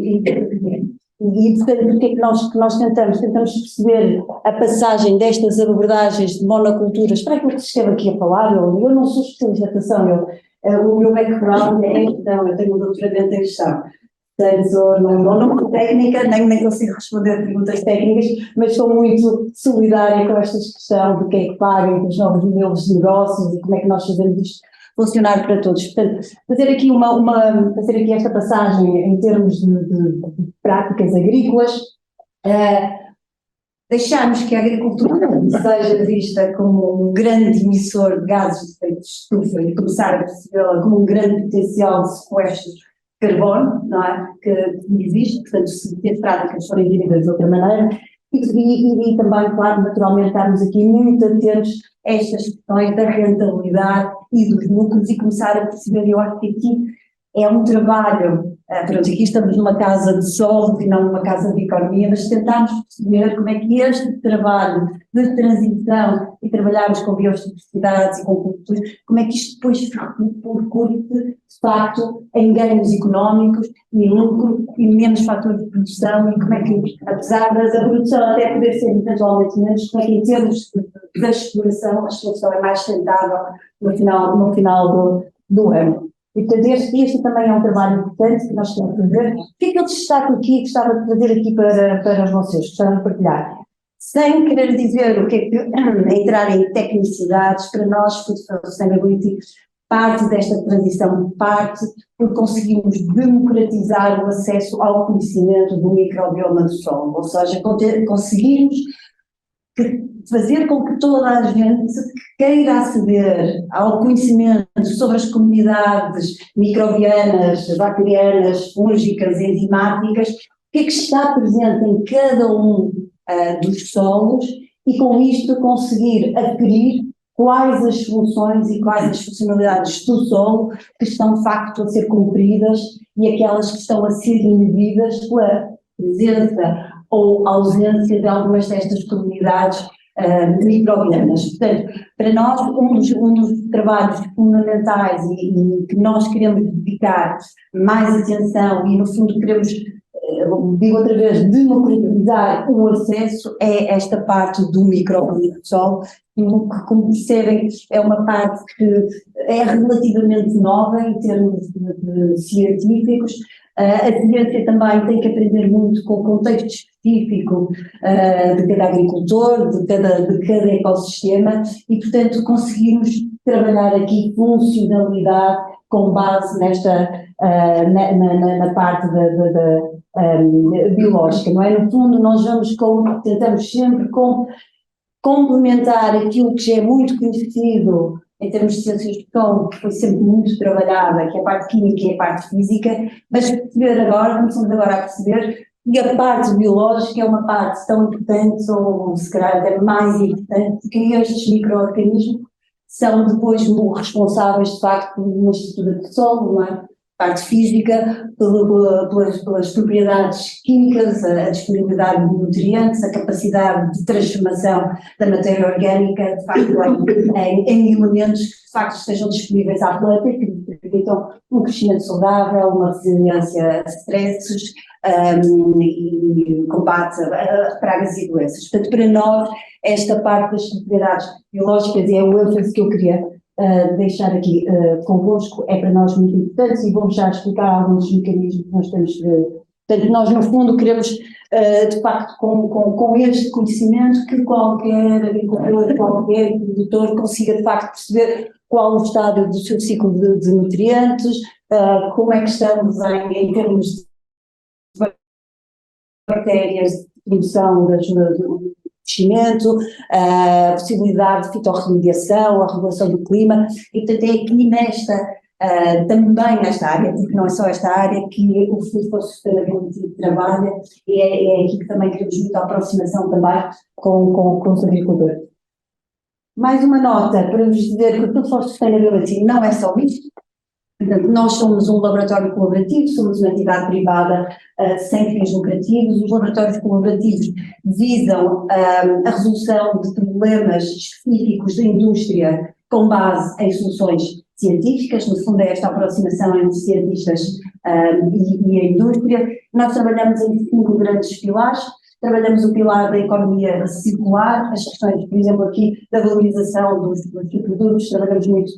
e portanto o que é que nós tentamos? Tentamos perceber a passagem destas abordagens de monoculturas para aquilo que se esteve aqui a falar. Eu não sou especialista em gestão, o meu background é gestão, eu tenho um doutoramento em gestão. Não sou técnica, nem consigo responder perguntas técnicas, mas sou muito solidária com esta questão de quem é que paga, dos novos modelos de negócios e como é que nós fazemos isto funcionar para todos. Portanto, fazer aqui esta passagem em termos de práticas agrícolas, deixarmos que a agricultura seja vista como um grande emissor de gases de efeito de estufa e começar a percebê-la como um grande potencial de sequestro carbono, não é? Que existe, portanto, se as práticas forem dirigidas de outra maneira, e também, claro, naturalmente, estarmos aqui muito atentos a estas questões da rentabilidade e dos lucros e começar a perceber, eu acho que aqui é um trabalho, pronto, aqui estamos numa casa de solo e não numa casa de economia, mas tentarmos perceber como é que este trabalho de transição e trabalharmos com biodiversidades e com culturas, como é que isto depois se repercute de facto em ganhos económicos e em lucro e menos fatores de produção e como é que, apesar da produção até poder ser eventualmente menos, como é que em termos da exploração a exploração é mais rentável no final do ano. E, portanto, este também é um trabalho importante que nós temos que fazer. O que é que eu destaco aqui, gostava de trazer aqui para vocês, gostava de partilhar? Sem querer dizer o que é que entrar em tecnicidades, para nós, Food for Sustainability, parte desta transição parte por conseguirmos democratizar o acesso ao conhecimento do microbioma do solo, ou seja, conseguirmos fazer com que toda a gente queira aceder ao conhecimento sobre as comunidades microbianas, bacterianas, fúngicas, enzimáticas, o que é que está presente em cada um dos solos e com isto conseguir aferir quais as soluções e quais as funcionalidades do solo que estão de facto a ser cumpridas e aquelas que estão a ser inibidas pela presença ou ausência de algumas destas comunidades microbianas. Portanto, para nós, um dos trabalhos fundamentais e que nós queremos dedicar mais atenção e, no fundo, queremos, digo outra vez, democratizar o acesso é esta parte do microbioma do solo, que, como percebem, é uma parte que é relativamente nova em termos de científicos. A ciência também tem que aprender muito com o contexto específico de cada agricultor, de cada ecossistema e, portanto, conseguirmos trabalhar aqui funcionalidade com base na parte biológica, não é? No fundo, nós tentamos sempre complementar aquilo que já é muito conhecido em termos de ciências do solo, que foi sempre muito trabalhada, que é a parte química e a parte física, mas começamos agora a perceber que a parte biológica é uma parte tão importante, ou se calhar até mais importante, que estes micro-organismos são depois responsáveis, de facto, pela estrutura do solo, não é? Parte física, pelas propriedades químicas, a disponibilidade de nutrientes, a capacidade de transformação da matéria orgânica, de facto, em elementos que, de facto, estejam disponíveis à planta e que permitam um crescimento saudável, uma resiliência a stresses e combate a pragas e doenças. Portanto, para nós, esta parte das propriedades biológicas é o ênfase que eu queria deixar aqui convosco, é para nós muito importante e vou-vos já explicar alguns mecanismos que nós temos de... Portanto, nós no fundo queremos, de facto, com este conhecimento, que qualquer agricultor, qualquer produtor consiga de facto perceber qual o estado do seu ciclo de nutrientes, como é que estamos em termos de bactérias de produção do crescimento, a possibilidade de fitorremediação, a regulação do clima, e portanto é aqui também nesta área, porque não é só esta área que o Food for Sustainability trabalha, e é aqui que também queremos muita aproximação também com os agricultores. Mais uma nota para vos dizer que o Food for Sustainability não é só isto. Portanto, nós somos um laboratório colaborativo, somos uma entidade privada sem fins lucrativos. Os laboratórios colaborativos visam a resolução de problemas específicos da indústria com base em soluções científicas. No fundo, é esta aproximação entre cientistas e a indústria. Nós trabalhamos em 5 grandes pilares. Trabalhamos o pilar da economia circular, as questões, por exemplo, aqui da valorização dos produtos. Trabalhamos muito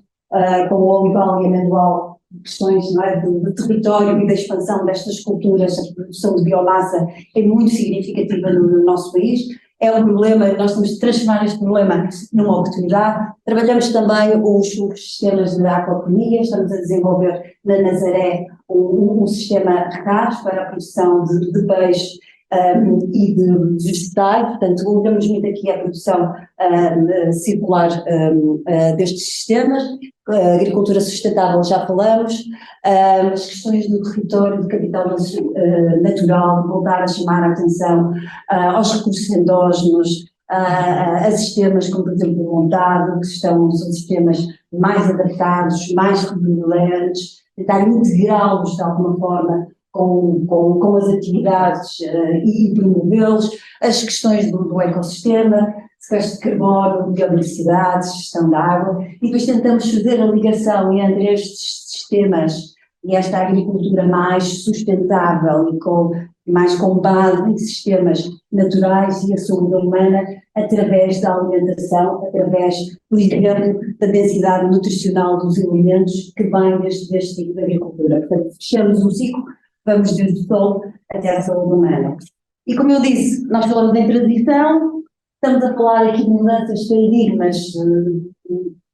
com o olival e amendoal, questões, não é, de território e da expansão destas culturas. A produção de biomassa é muito significativa no nosso país. É um problema, nós temos de transformar este problema numa oportunidade. Trabalhamos também os sistemas de aquaponia, estamos a desenvolver na Nazaré um sistema RAS para a produção de peixe e de vegetais. Portanto, olhamos muito aqui a produção circular destes sistemas. A agricultura sustentável já falamos, as questões do território, do capital natural, voltar a chamar a atenção aos recursos endógenos, a sistemas como, por exemplo, o montado, que são sistemas mais adaptados, mais resilientes, tentar integrá-los de alguma forma com as atividades e promovê-los, as questões do ecossistema, sequestro de carbono, biodiversidade, gestão da água, e depois tentamos fazer a ligação entre estes sistemas e esta agricultura mais sustentável e mais com base em sistemas naturais e a saúde humana através da alimentação, através, por exemplo, da densidade nutricional dos alimentos que vem deste tipo de agricultura. Portanto, fechamos o ciclo, vamos desde o solo até a saúde humana. E como eu disse, nós falamos em transição, estamos a falar aqui de mudanças de paradigmas,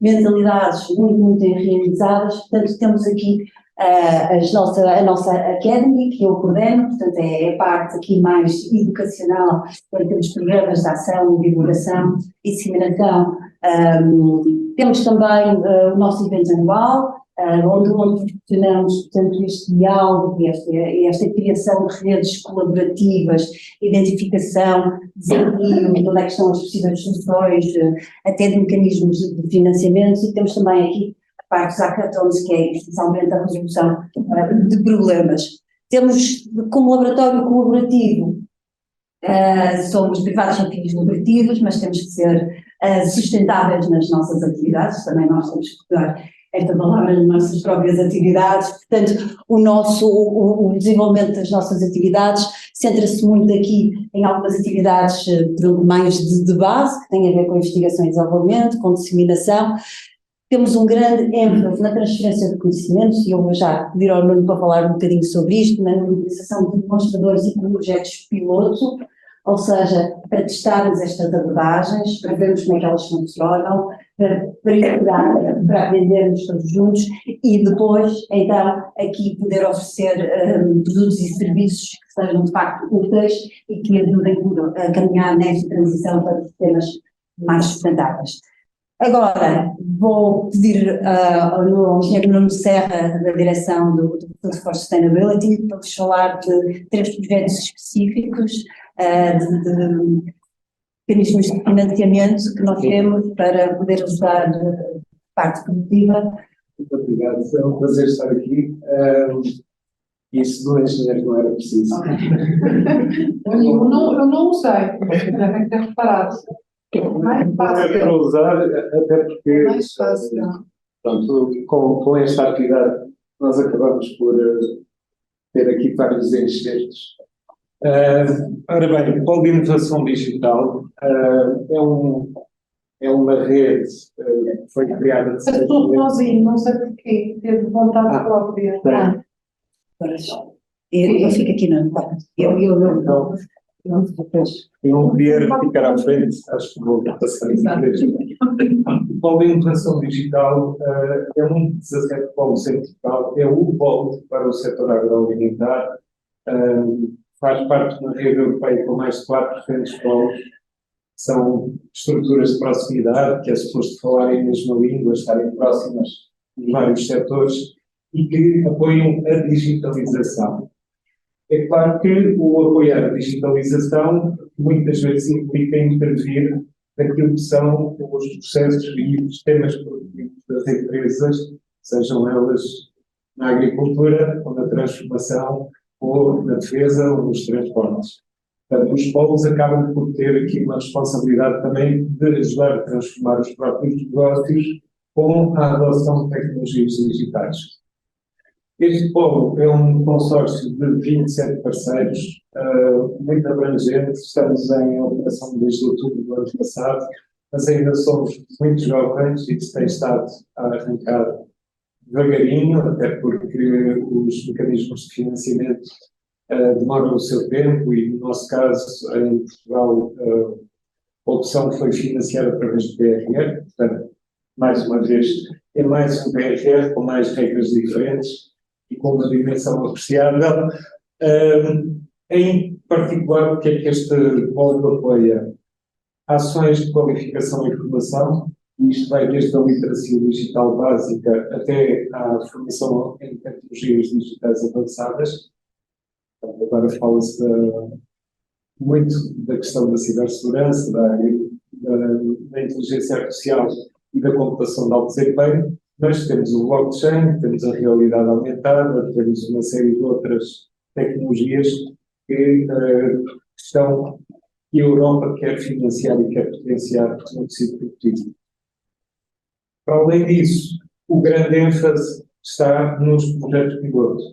mentalidades muito enraizadas. Portanto, temos aqui a nossa Academy, que eu coordeno, portanto é a parte aqui mais educacional, temos programas de ação, divulgação e disseminação. Temos também o nosso evento anual, onde proporcionamos, portanto, este diálogo e esta criação de redes colaborativas, identificação, desafio, de onde é que estão as possíveis soluções, até de mecanismos de financiamento, e temos também aqui a parte dos hackathons, que é essencialmente a resolução de problemas. Temos, como laboratório colaborativo, somos privados sem fins lucrativos, mas temos que ser sustentáveis nas nossas atividades, também nós temos que dar esta palavra nas nossas próprias atividades. Portanto, o desenvolvimento das nossas atividades centra-se muito aqui em algumas atividades mais de base, que têm a ver com investigação e desenvolvimento, com disseminação. Temos um grande ênfase na transferência de conhecimentos, e eu vou já pedir ao Nuno para falar um bocadinho sobre isto, na utilização de demonstradores e projetos piloto, ou seja, para testarmos estas abordagens, para vermos como é que elas funcionam, para aprendermos todos juntos e depois, então, aqui poder oferecer produtos e serviços que sejam de facto úteis e que ajudem a caminhar nesta transição para sistemas mais sustentáveis. Agora, vou pedir ao engenheiro Nuno Serra, da direção do Food for Sustainability, para vos falar de 3 projetos específicos, de mecanismos de financiamento que nós temos para poder ajudar a parte produtiva. Muito obrigado, foi um prazer estar aqui. Isso do engenheiro não era preciso. Eu não usei, devem ter reparado. Mais Não é fácil. para usar, até porque Mais fácil. pronto, com esta atividade nós acabamos por ter aqui vários enxertos. Ora bem, o Polo de Inovação Digital é uma rede que foi criada de Estou sozinho, não sei porquê, teve vontade própria. Tem. Eu fico aqui no quarto. Então, eu não queria ficar à frente, acho que vou passar aqui para este. O Polo de Inovação Digital é um dos 17 polos em Portugal, é o polo para o setor agroalimentar, faz parte de uma rede europeia com mais de 400 polos, são estruturas de proximidade, que é suposto falarem a mesma língua, estarem próximas de vários setores e que apoiam a digitalização. É claro que o apoiar a digitalização muitas vezes implica intervir naquilo que são os processos e os sistemas produtivos das empresas, sejam elas na agricultura, ou na transformação, ou na defesa, ou nos transportes. Portanto, os polos acabam por ter aqui uma responsabilidade também de ajudar a transformar os próprios negócios com a adoção de tecnologias digitais. Este polo é um consórcio de 27 parceiros, muito abrangente. Estamos em operação desde outubro do ano passado, mas ainda somos muito jovens e isso tem estado a arrancar devagarinho, até porque os mecanismos de financiamento demoram o seu tempo e, no nosso caso, em Portugal, a opção foi financiar através do PRR, portanto, mais uma vez, é mais um PRR com mais regras diferentes e com uma dimensão apreciável. Em particular, o que é que este polo apoia? Ações de qualificação e formação, e isto vai desde a literacia digital básica até à formação em tecnologias digitais avançadas. Agora fala-se muito da questão da cibersegurança, da inteligência artificial e da computação de alto desempenho, mas temos o blockchain, temos a realidade aumentada, temos uma série de outras tecnologias que estão e a Europa quer financiar e quer potenciar no tecido produtivo. Para além disso, o grande ênfase está nos projetos piloto.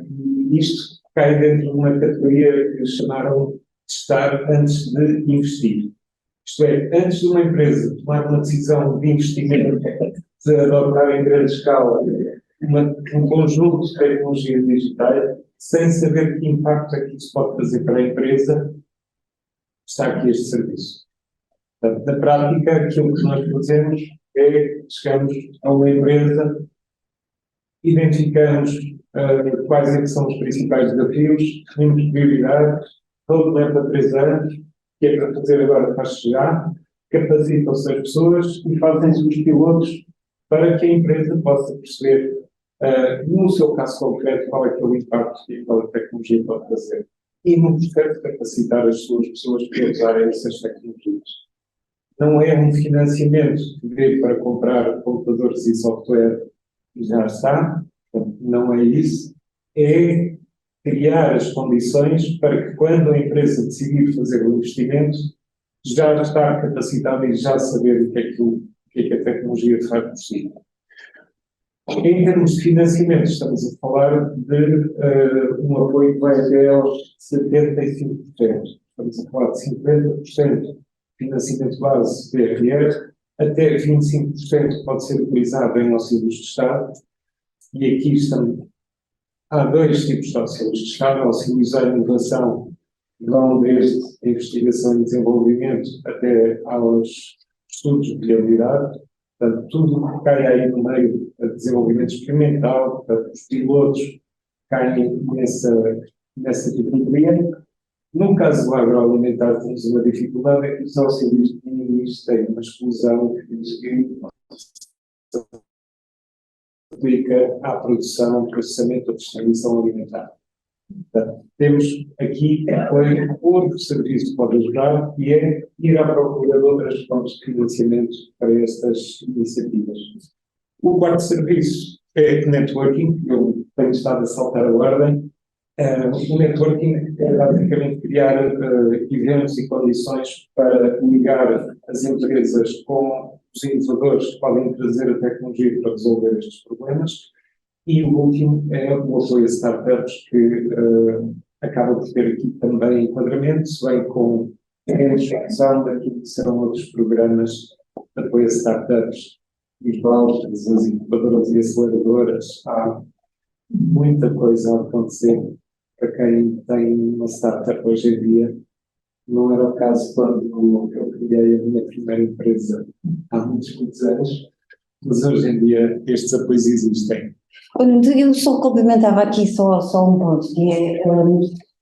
E isto cai dentro de uma categoria que chamaram testar antes de investir. Isto é, antes de uma empresa tomar uma decisão de investimento, de adotar em grande escala um conjunto de tecnologias digitais, sem saber que impacto é que isso pode fazer para a empresa, está aqui este serviço. Portanto, na prática, aquilo que nós fazemos é, chegamos a uma empresa, identificamos quais é que são os principais desafios, definimos prioridades, roadmap a 3 anos, que é para fazer agora, faz-se já, capacitam-se as pessoas e fazem-se os pilotos para que a empresa possa perceber, no seu caso concreto, qual é que é o impacto e qual a tecnologia pode fazer. E no processo capacitar as suas pessoas para usarem essas tecnologias. Não é um financiamento que dê para comprar computadores e software e já está, não é isso. É criar as condições para que quando a empresa decidir fazer o investimento, já estar capacitada e já saber o que é que a tecnologia faz por si. Em termos de financiamento, estamos a falar de um apoio que vai até aos 75%. Estamos a falar de 50% de financiamento base PRR, até 25% pode ser utilizado em auxílios de Estado, e aqui há 2 tipos de auxílios de Estado: auxílios à inovação, que vão desde a investigação e desenvolvimento até aos estudos de viabilidade. Portanto, tudo o que cai aí no meio de desenvolvimento experimental, portanto, os pilotos caem nessa categoria. No caso do agroalimentar, temos uma dificuldade, é que os auxílios mínimos têm uma exclusão que diz que aplica à produção, processamento ou distribuição alimentar. Portanto, temos aqui outro serviço que pode ajudar, e é ir à procura de outras fontes de financiamento para estas iniciativas. O quarto serviço é networking. Eu tenho estado a saltar a ordem. O networking é basicamente criar eventos e condições para ligar as empresas com os inovadores que podem trazer a tecnologia para resolver estes problemas. E o último é o apoio a startups, que acaba por ter aqui também enquadramento, se bem com a execução daquilo que serão outros programas de apoio a startups, os vouchers, as incubadoras e aceleradoras. Há muita coisa a acontecer para quem tem uma startup hoje em dia. Não era o caso quando eu criei a minha primeira empresa há muitos anos, mas hoje em dia estes apoios existem. Eu só complementava aqui só um ponto, que é,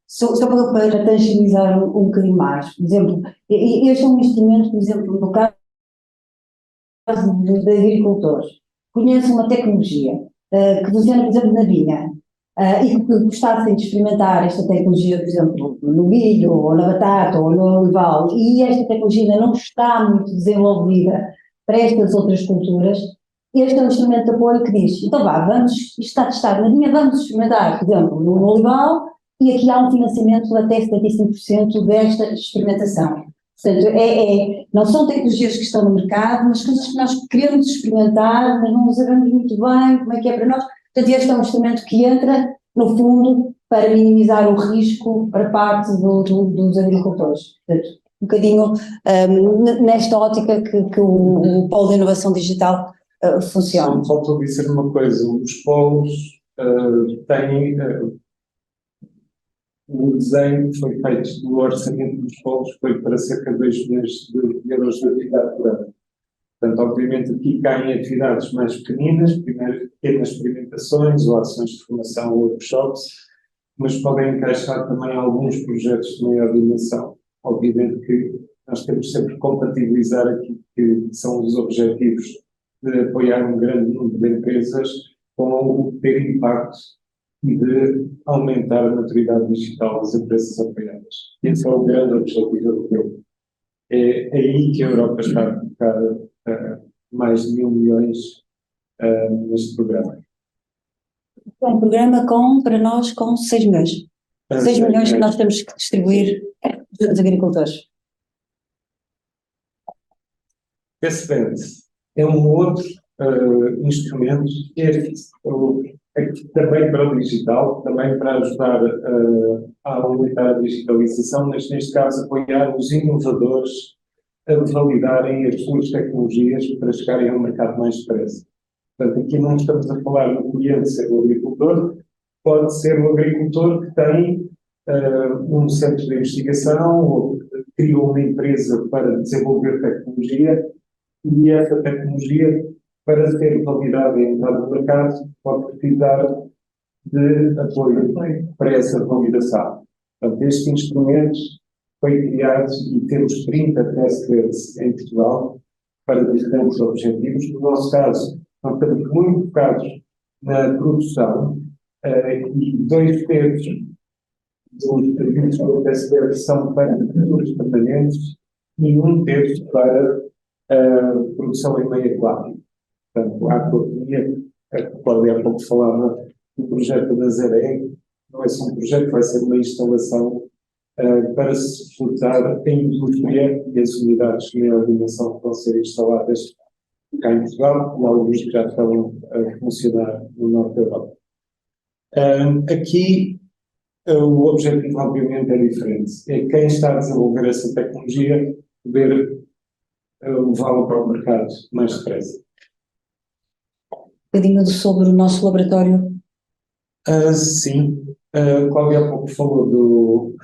só para tangibilizar um bocadinho mais. Por exemplo, este é um instrumento, por exemplo, no caso de agricultores, conhece uma tecnologia que funciona, por exemplo, na vinha, e que gostassem de experimentar esta tecnologia, por exemplo, no milho, ou na batata, ou no olival, e esta tecnologia ainda não está muito desenvolvida para estas outras culturas. Este é um instrumento de apoio que diz, então isto está testado na vinha, vamos experimentar, por exemplo, no olival, e aqui há um financiamento de até 75% desta experimentação. Portanto, não são tecnologias que estão no mercado, mas coisas que nós queremos experimentar, mas não sabemos muito bem como é que é para nós. Portanto, este é um instrumento que entra, no fundo, para minimizar o risco para parte dos agricultores. Portanto, um bocadinho nesta ótica que o Polo de Inovação Digital funciona. Só faltou dizer uma coisa: os polos têm. O desenho que foi feito do orçamento dos polos foi para cerca de 2 milhões de euros de atividade por ano. Portanto, obviamente, aqui caem atividades mais pequeninas, primeiro pequenas experimentações ou ações de formação ou workshops, mas podem encaixar também alguns projetos de maior dimensão. Obviamente que nós temos sempre que compatibilizar aquilo que são os objetivos de apoiar um grande número de empresas com o ter impacto e de aumentar a maturidade digital das empresas apoiadas. Esse é o grande objetivo europeu. É aí que a Europa está a colocar mais de 1.000 milhões neste programa. É um programa para nós, com 6 milhões. 6 milhões que nós temos que distribuir aos agricultores. Esse BED é um outro instrumento que é também para o digital, também para ajudar a aumentar a digitalização, mas neste caso apoiar os inovadores a validarem as suas tecnologias para chegarem ao mercado mais depressa. Portanto, aqui não estamos a falar do cliente ser o agricultor, pode ser o agricultor que tem um centro de investigação ou criou uma empresa para desenvolver tecnologia, e essa tecnologia, para ser validada e entrar no mercado, pode precisar de apoio para essa validação. Portanto, este instrumento foi criado e temos 30 testbeds em Portugal para diferentes objetivos. No nosso caso, nós estamos muito focados na produção e 2/3 dos serviços do testbed são para produtores permanentes e 1/3 para produção em meio aquático. Portanto, a aquacultura, a Cláudia há pouco falava do projeto da Zaré, não é só um projeto, vai ser uma instalação para se suportar a indústria e as unidades de maior dimensão que vão ser instaladas cá em Portugal, e alguns que já estão a funcionar no norte da Europa. Aqui o objetivo obviamente é diferente, é quem está a desenvolver essa tecnologia poder levá-la para o mercado mais depressa. Um bocadinho sobre o nosso laboratório. Sim, a Cláudia há pouco falou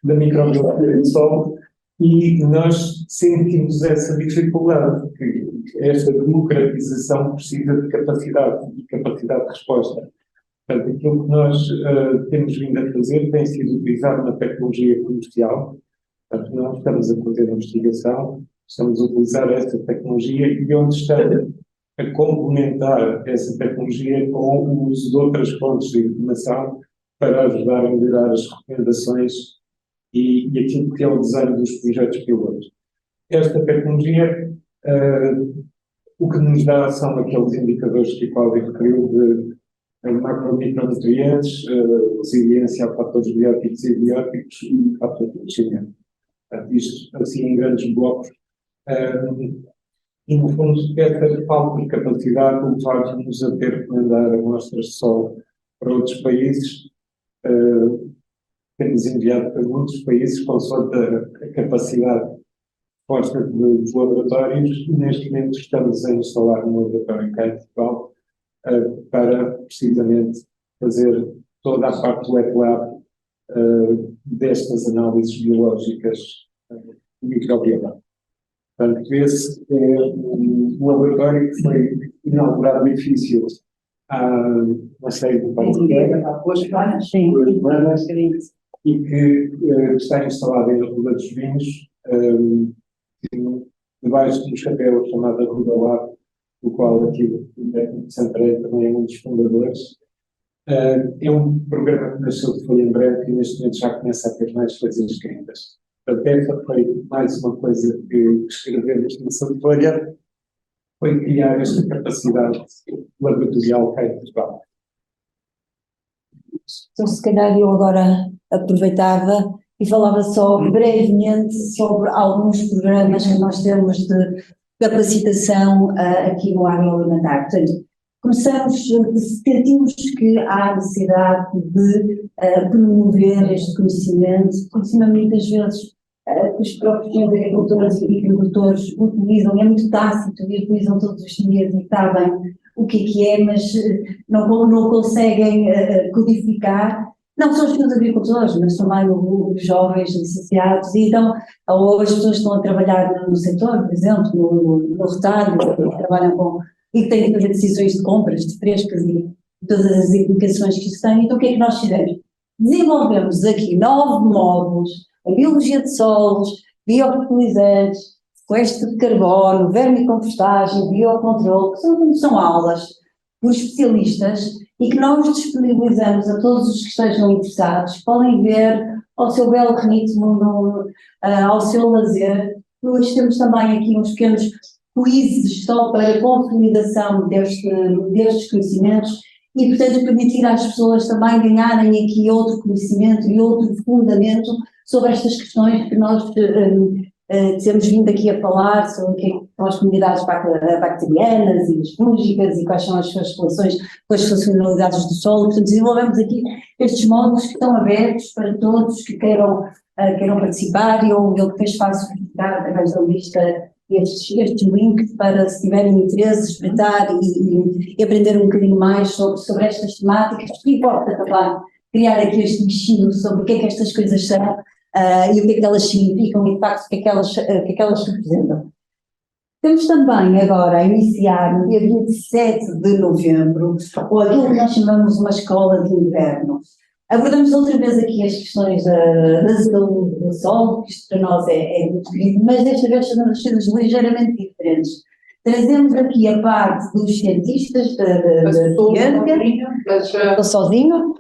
da microbiologia do solo e nós sentimos essa dificuldade, porque esta democratização precisa de capacidade de resposta. Portanto, aquilo que nós temos vindo a fazer tem sido utilizar uma tecnologia comercial. Portanto, não estamos a fazer investigação, estamos a utilizar essa tecnologia e onde estamos a complementar essa tecnologia com o uso de outras fontes de informação para ajudar a melhorar as recomendações e aquilo que é o desenho dos projetos pilotos. Esta tecnologia, o que nos dá são aqueles indicadores que o Cláudio referiu de macro e micronutrientes, resiliência a fatores bióticos e bióticos e fatores de crescimento. Portanto, isto assim em grandes blocos. E, no fundo, esta falta de capacidade leva-nos a ter que mandar amostras de solo para outros países. Temos enviado para muitos países consoante a capacidade posta dos laboratórios e, neste momento, estamos a instalar um laboratório cá em Portugal para, precisamente, fazer toda a parte do wet lab destas análises biológicas microbiológicas. Portanto, esse é um laboratório que foi inaugurado no edifício há uma série de anos, e que está instalado em Arruda dos Vinhos, debaixo de um chapéu chamado Arruda Lab, do qual aqui o técnico de Santarém também é um dos fundadores. É um programa que nasceu de folha em branco e neste momento já começa a ter mais coisas escritas. Portanto, essa foi mais uma coisa que escrevemos nessa folha, foi criar esta capacidade laboratorial cá em Portugal. Então, se calhar eu agora aproveitava e falava só brevemente sobre alguns programas que nós temos de capacitação aqui no agroalimentar. Portanto, sentimos que há necessidade de promover este conhecimento muitas vezes que os próprios agricultores e agricultores utilizam, é muito tácito e utilizam todos os dias e sabem o que é, mas não conseguem codificar. Não só os seus agricultores, mas também os jovens licenciados. E então, ou as pessoas que estão a trabalhar no setor, por exemplo, no retalho, que trabalham com e que têm que fazer decisões de compras, de frescas e todas as implicações que isso tem. Então, o que é que nós fizemos? Desenvolvemos aqui 9 módulos, a biologia de solos, biofertilizantes, sequestro de carbono, vermicompostagem, biocontrole, que são aulas por especialistas e que nós disponibilizamos a todos os que estejam interessados, podem ver ao seu belo ritmo, ao seu lazer. Nós temos também aqui uns pequenos quizzes só para a consolidação destes conhecimentos e, portanto, permitir às pessoas também ganharem aqui outro conhecimento e outro fundamento sobre estas questões que nós temos vindo aqui a falar, sobre o que são as comunidades bacterianas e as fúngicas e quais são as suas relações com as funcionalidades do solo. Portanto, desenvolvemos aqui estes módulos que estão abertos para todos que queiram participar e eu depois faço publicar através da lista estes links para, se tiverem interesse, espreitar e aprender um bocadinho mais sobre estas temáticas, porque importa também criar aqui este bichinho sobre o que é que estas coisas são e o que é que elas significam e, de facto, o que é que elas representam. Temos também agora a iniciar, no dia 27 de novembro, aquilo que nós chamamos uma escola de inverno. Abordamos outra vez aqui as questões da saúde do solo, que isto para nós é muito querido, mas desta vez fazemos coisas ligeiramente diferentes. Trazemos aqui a parte dos cientistas da ciência, estou sozinho,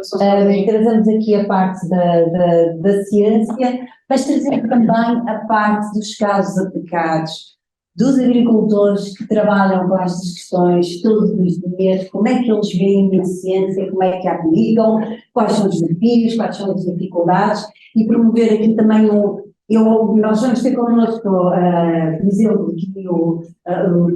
trazemos aqui a parte da ciência, mas trazemos também a parte dos casos aplicados, dos agricultores que trabalham com estas questões todos os dias, como é que eles veem a ciência, como é que a aplicam, quais são os desafios, quais são as dificuldades, e promover aqui também nós vamos ter connosco, por exemplo, aqui o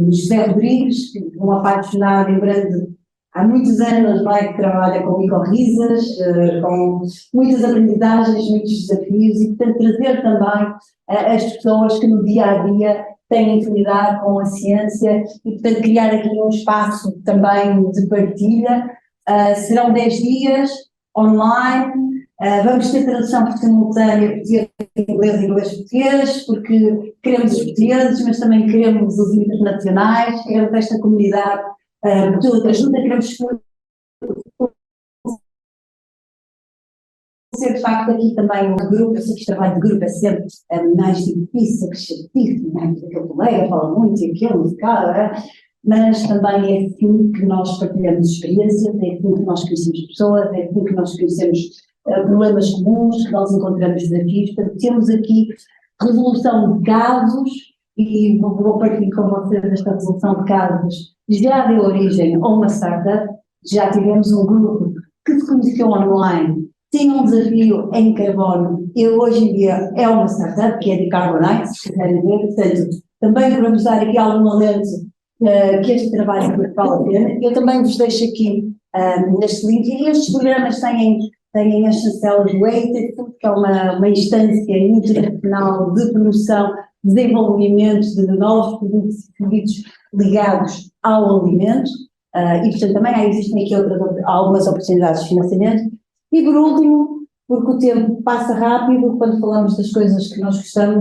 José Rodrigues, um apaixonado em grande, há muitos anos, que trabalha com micorrizas, com muitas aprendizagens, muitos desafios, e portanto trazer também as pessoas que no dia-a-dia têm que lidar com a ciência e, portanto, criar aqui um espaço também de partilha. Serão 10 dias online, vamos ter tradução por simultânea, português, inglês, português, porque queremos os portugueses, mas também queremos os internacionais, queremos esta comunidade toda junta, queremos ser de facto aqui também um grupo, eu sei que este trabalho de grupo é sempre mais difícil, que chatice, aquele colega fala muito e aquele musical, mas também é assim que nós partilhamos experiências, é assim que nós conhecemos pessoas, é assim que nós conhecemos problemas comuns, que nós encontramos desafios. Portanto, temos aqui resolução de casos e vou partir com vocês esta resolução de casos. Já deu origem a uma startup, já tivemos um grupo que se conheceu online, tinha um desafio em carbono e hoje em dia é uma startup que é de Carbonite, se quiserem ver. Portanto, também para vos dar aqui algum alento que este trabalho vale a pena. Eu também vos deixo aqui neste link, e estes programas têm as chancelas do EITE, que é uma instância internacional de promoção, desenvolvimento de novos produtos e serviços ligados ao alimento, e portanto também existem aqui algumas oportunidades de financiamento. E por último, porque o tempo passa rápido, quando falamos das coisas que nós gostava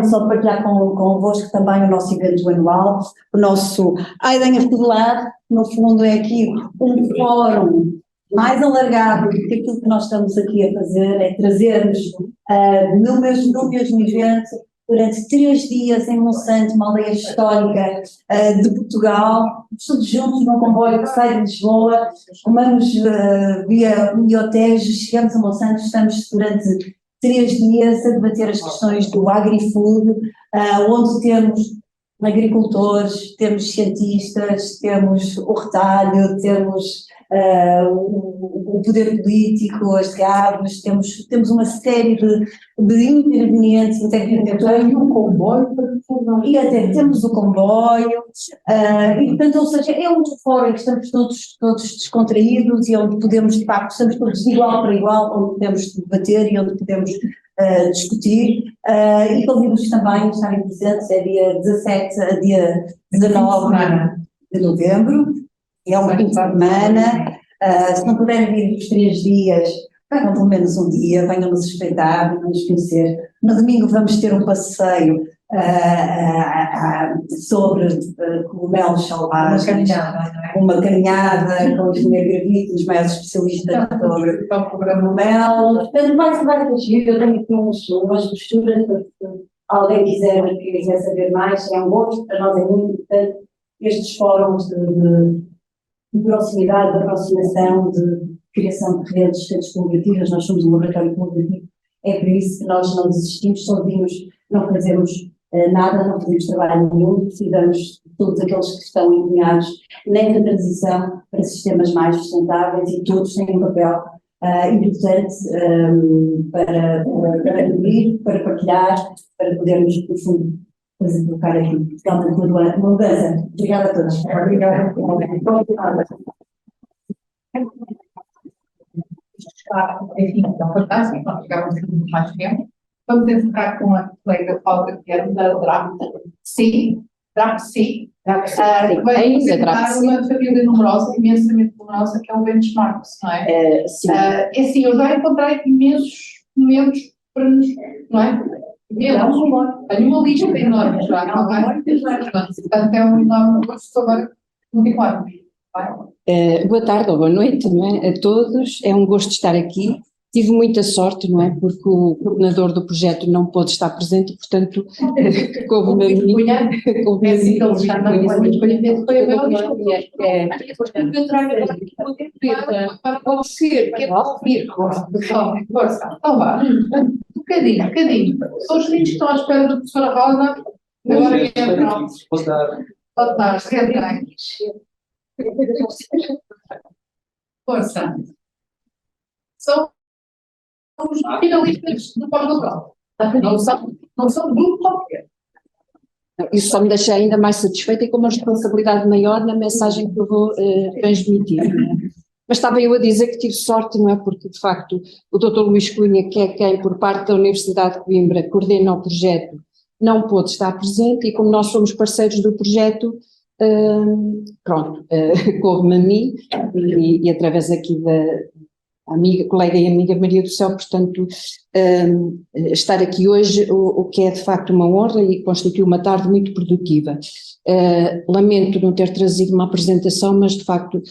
só de partilhar convosco também o nosso evento anual, o nosso Aidanha Fidelar, no fundo é aqui um fórum mais alargado, porque aquilo que nós estamos aqui a fazer é trazermos no mesmo evento, durante 3 dias em Monsanto, uma aldeia histórica de Portugal, todos juntos num comboio que sai de Lisboa, rumamos via Miotejo, chegamos a Monsanto, estamos durante 3 dias a debater as questões do agri-food, onde temos agricultores, temos cientistas, temos o retalho, temos o poder político, as gáveis, temos uma série de intervenientes, Tem um comboio para e até temos o comboio, e portanto, ou seja, é um fórum que estamos todos descontraídos e onde podemos, de facto, estamos todos de igual para igual, onde podemos debater e onde podemos discutir, e convido-vos também a estarem presentes, é dia 17 a dia 19 de novembro, é uma fim de semana, se não puderem vir os 3 dias, venham pelo menos um dia, venham nos respeitar, venham nos conhecer. No domingo vamos ter um passeio sobre cogumelos selvagens, uma caminhada com o engenheiro Gravito, os maiores especialistas sobre cogumelos. Portanto, vai fugir, eu tenho aqui umas posturas, se alguém quiser saber mais, é um gosto, para nós é muito importante estes fóruns de proximidade, de aproximação, de criação de redes colaborativas. Nós somos um laboratório colaborativo, é por isso que nós não desistimos sozinhos, não fazemos nada, não fazemos trabalho nenhum, precisamos de todos aqueles que estão empenhados nesta transição para sistemas mais sustentáveis, e todos têm um papel importante para contribuir, para partilhar, para podermos, no fundo, fazer colocar aqui realmente uma mudança. Obrigada a todos. Obrigada. Enfim, então, fantástico, nós ficamos aqui muito mais tempo. Vamos encerrar com a colega Paula Guilherme da DRAPC. Vai apresentar uma família numerosa, imensamente numerosa, que é o benchmark, não é? Sim. É assim, eu já encontrei imensos momentos para nos, não é? Tenho uma lista enorme já, não é? Portanto, é um enorme gosto agora continuarmos. Boa tarde ou boa noite, não é? A todos, é um gosto estar aqui. Tive muita sorte, não é? Porque o coordenador do projeto não pôde estar presente, portanto, coube-me a mim. É assim que ele está na para você, que é para ouvir. Força, então vá. Um bocadinho. São os meninos que estão à espera da professora Rosa. Agora que é pronto. Pode dar, força. São os finalistas do pós-doutoral. Não são grupo qualquer. Isso só me deixa ainda mais satisfeita e com uma responsabilidade maior na mensagem que eu vou transmitir. Não é? Mas estava eu a dizer que tive sorte, não é? Porque, de facto, o Dr. Luís Cunha, que é quem, por parte da Universidade de Coimbra, coordena o projeto, não pôde estar presente, e como nós somos parceiros do projeto, coube-me a mim e através aqui da colega e amiga Maria do Céu, portanto, estar aqui hoje, o que é de facto uma honra e constitui uma tarde muito produtiva. Lamento não ter trazido uma apresentação, mas de facto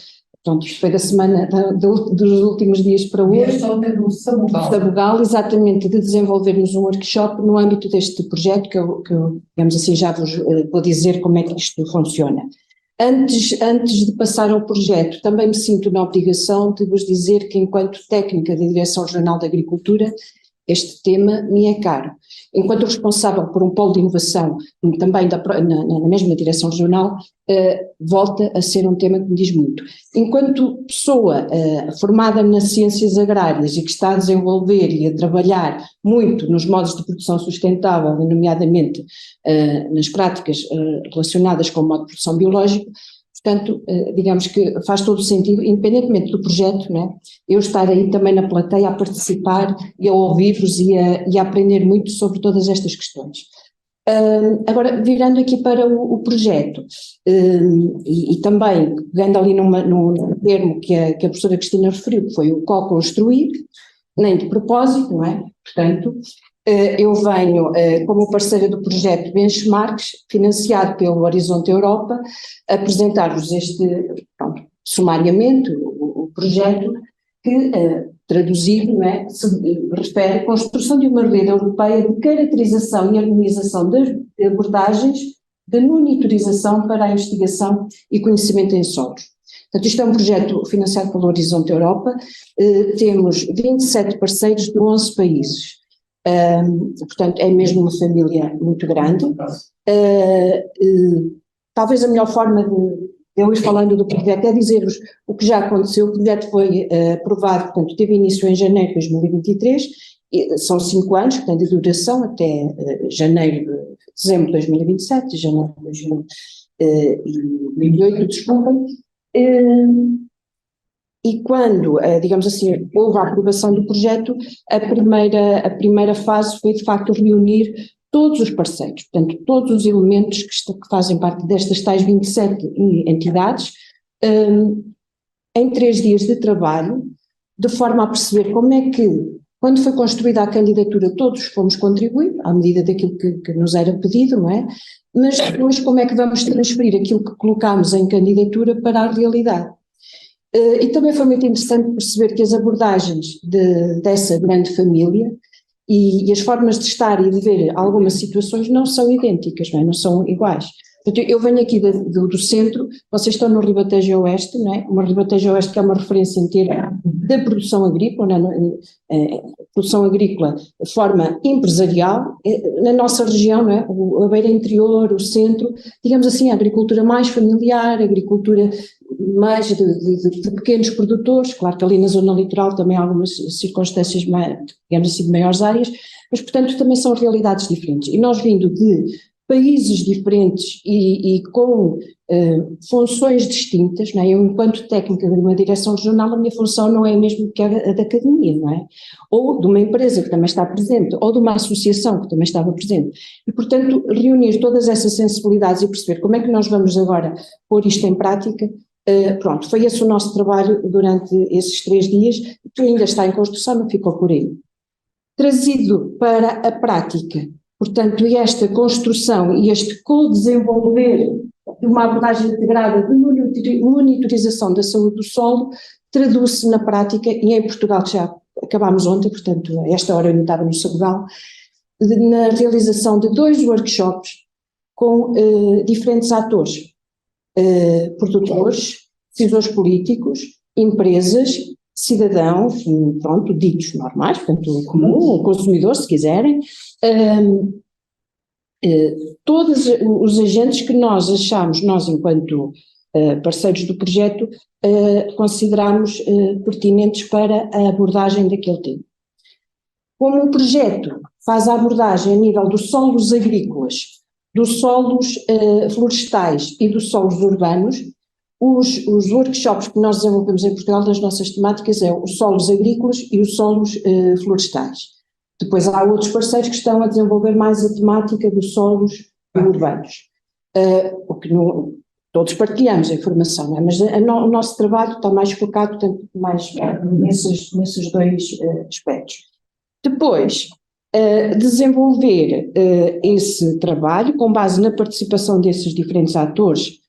pronto, isto foi da semana, dos últimos dias para hoje, Sabugal, exatamente, de desenvolvermos um workshop no âmbito deste projeto, que eu, digamos assim, já vos vou dizer como é que isto funciona. Antes de passar ao projeto, também me sinto na obrigação de vos dizer que, enquanto técnica da Direção Regional da Agricultura, este tema me é caro. Enquanto responsável por um polo de inovação, também na mesma direção regional, volta a ser um tema que me diz muito. Enquanto pessoa formada nas ciências agrárias e que está a desenvolver e a trabalhar muito nos modos de produção sustentável, nomeadamente nas práticas relacionadas com o modo de produção biológico, portanto, digamos que faz todo o sentido, independentemente do projeto, né, eu estar aí também na plateia a participar e a ouvir-vos e a aprender muito sobre todas estas questões. Agora, virando aqui para o projeto, e também pegando ali num termo que a professora Cristina referiu, que foi o co-construir, nem de propósito, não é? Portanto, eu venho como parceira do projeto Benchmarks, financiado pelo Horizonte Europa, apresentar-vos sumariamente o projeto que, traduzido, não é, se refere à construção de uma rede europeia de caracterização e harmonização de abordagens de monitorização para a investigação e conhecimento em solos. Portanto, isto é um projeto financiado pelo Horizonte Europa, temos 27 parceiros de 11 países. Portanto, é mesmo uma família muito grande. Talvez a melhor forma de eu ir falando do projeto é dizer-vos o que já aconteceu. O projeto foi aprovado, portanto, teve início em janeiro de 2023, são 5 anos, portanto, de duração até dezembro de 2027, janeiro de 2028, desculpem. E quando, digamos assim, houve a aprovação do projeto, a primeira fase foi de facto reunir todos os parceiros, portanto todos os elementos que fazem parte destas tais 27 entidades, em 3 dias de trabalho, de forma a perceber como é que, quando foi construída a candidatura, todos fomos contribuir, à medida daquilo que nos era pedido, não é? Mas depois como é que vamos transferir aquilo que colocámos em candidatura para a realidade. E também foi muito interessante perceber que as abordagens dessa grande família e as formas de estar e de ver algumas situações não são idênticas, não são iguais. Portanto, eu venho aqui do centro, vocês estão no Ribatejo Oeste, não é? Uma Ribatejo Oeste que é uma referência inteira da produção agrícola, produção agrícola de forma empresarial, na nossa região, não é? A beira interior, o centro, digamos assim, a agricultura mais familiar, a agricultura mais de pequenos produtores, claro que ali na zona litoral também há algumas circunstâncias, digamos assim, de maiores áreas, mas portanto também são realidades diferentes. E nós vindo de países diferentes e com funções distintas, não é? Eu, enquanto técnica de uma direção regional, a minha função não é a mesma que a da academia, não é? Ou de uma empresa que também está presente, ou de uma associação que também estava presente. E, portanto, reunir todas essas sensibilidades e perceber como é que nós vamos agora pôr isto em prática. Pronto, foi esse o nosso trabalho durante esses 3 dias, que ainda está em construção, não ficou por aí. Trazido para a prática, portanto, esta construção e este co-desenvolver de uma abordagem integrada de monitorização da saúde do solo traduz-se na prática, e em Portugal já acabámos ontem, portanto, a esta hora eu estava no Sabugal, na realização de 2 workshops com diferentes atores, produtores, decisores políticos, empresas, cidadãos, pronto, ditos normais, portanto, comum, consumidor, se quiserem, todos os agentes que nós achamos, nós enquanto parceiros do projeto, consideramos pertinentes para a abordagem daquele tema. Como o projeto faz a abordagem a nível dos solos agrícolas, dos solos florestais e dos solos urbanos, os workshops que nós desenvolvemos em Portugal das nossas temáticas é os solos agrícolas e os solos florestais. Depois há outros parceiros que estão a desenvolver mais a temática dos solos urbanos, o que não, todos partilhamos a informação, não é? Mas o nosso trabalho está mais focado, portanto, mais nesses 2 aspectos. Depois, desenvolver esse trabalho com base na participação desses diferentes atores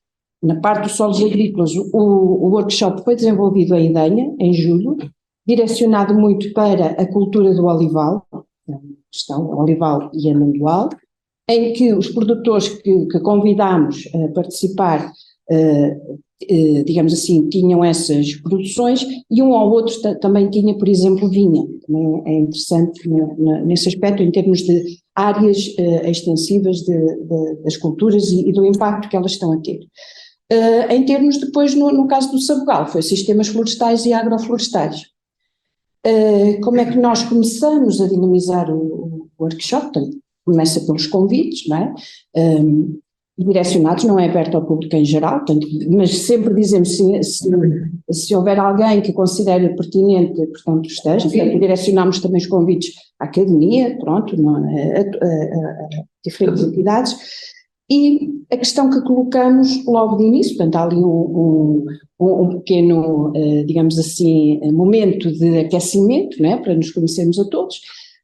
na parte dos solos agrícolas, o workshop foi desenvolvido em Idenha, em julho, direcionado muito para a cultura do olival, questão olival e amendoal, em que os produtores que convidámos a participar, digamos assim, tinham essas produções, e um ou outro também tinha, por exemplo, vinha. Também é interessante nesse aspecto, em termos de áreas extensivas das culturas e do impacto que elas estão a ter. Em termos depois, no caso do Sabugal, foi sistemas florestais e agroflorestais. Como é que nós começamos a dinamizar o workshop? Portanto, começa pelos convites, não é? Direcionados, não é aberto ao público em geral, portanto, mas sempre dizemos se houver alguém que considere pertinente, portanto, esteja, portanto, direcionamos também os convites à academia, pronto, a diferentes entidades, e a questão que colocamos logo de início, portanto, há ali um pequeno, digamos assim, momento de aquecimento, não é, para nos conhecermos a todos,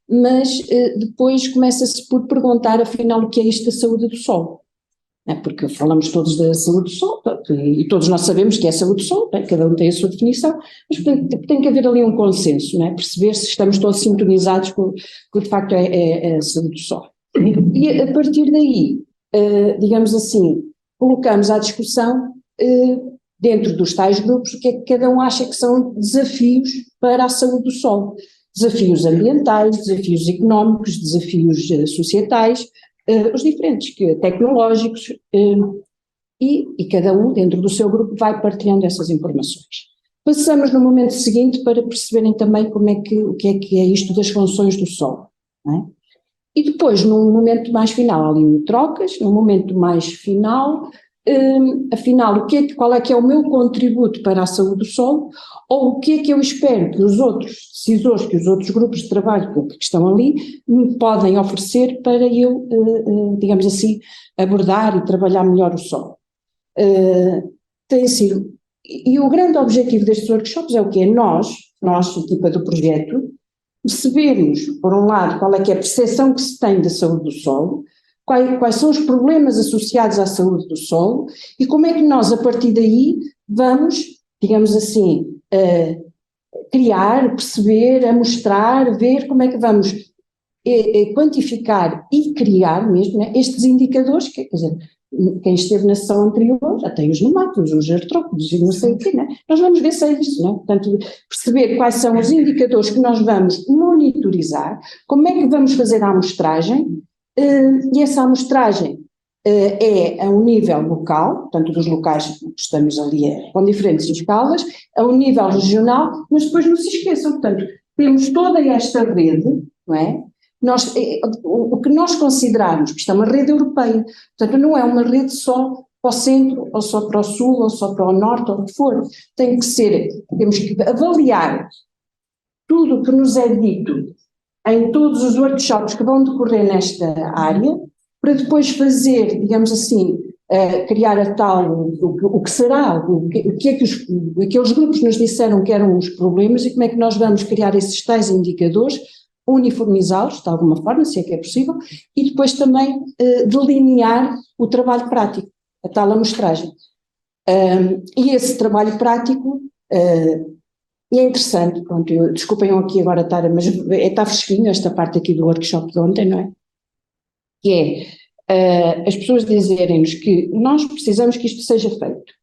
mas depois começa-se por perguntar, afinal, o que é isto da saúde do solo. Porque falamos todos da saúde do solo, e todos nós sabemos que é a saúde do solo, cada um tem a sua definição, mas tem que haver ali um consenso, não é? Perceber se estamos todos sintonizados com o que de facto é a saúde do solo. E a partir daí, digamos assim, colocamos à discussão, dentro dos tais grupos, o que é que cada um acha que são desafios para a saúde do solo. Desafios ambientais, desafios económicos, desafios societais, os diferentes, tecnológicos, e cada um dentro do seu grupo vai partilhando essas informações. Passamos no momento seguinte para perceberem também o que é isto das funções do solo, não é? E depois, num momento mais final, ali trocas, num momento mais final, afinal, qual é que é o meu contributo para a saúde do solo, ou o que é que eu espero que os outros decisores, que os outros grupos de trabalho que estão ali me podem oferecer para eu, digamos assim, abordar e trabalhar melhor o solo. Tem sido, e o grande objetivo destes workshops é o quê? Nós, equipa do projeto, percebermos, por um lado, qual é que é a percepção que se tem da saúde do solo, quais são os problemas associados à saúde do solo e como é que nós, a partir daí, vamos, digamos assim, criar, perceber, mostrar, ver como é que vamos quantificar e criar mesmo, né, estes indicadores, quer dizer, quem esteve na sessão anterior já tem os nemátodos, os artrópodes e não sei o quê, né? Nós vamos ver se é isso, né? Portanto, perceber quais são os indicadores que nós vamos monitorizar, como é que vamos fazer a amostragem, e essa amostragem é a um nível local, portanto dos locais que estamos ali com diferentes escalas, a um nível regional, mas depois não se esqueçam, portanto, temos toda esta rede, não é? O que nós considerarmos, que isto é uma rede europeia, portanto não é uma rede só para o centro, ou só para o sul, ou só para o norte, ou o que for, temos que avaliar tudo o que nos é dito em todos os workshops que vão decorrer nesta área, para depois fazer, digamos assim, criar a tal, o que será, o que é que aqueles grupos nos disseram que eram os problemas e como é que nós vamos criar esses tais indicadores, uniformizá-los de alguma forma, se é que é possível, e depois também delinear o trabalho prático, a tal amostragem. E esse trabalho prático é interessante, pronto, desculpem aqui agora estar, mas está fresquinho esta parte aqui do workshop de ontem, não é? Que é as pessoas dizerem-nos que nós precisamos que isto seja feito,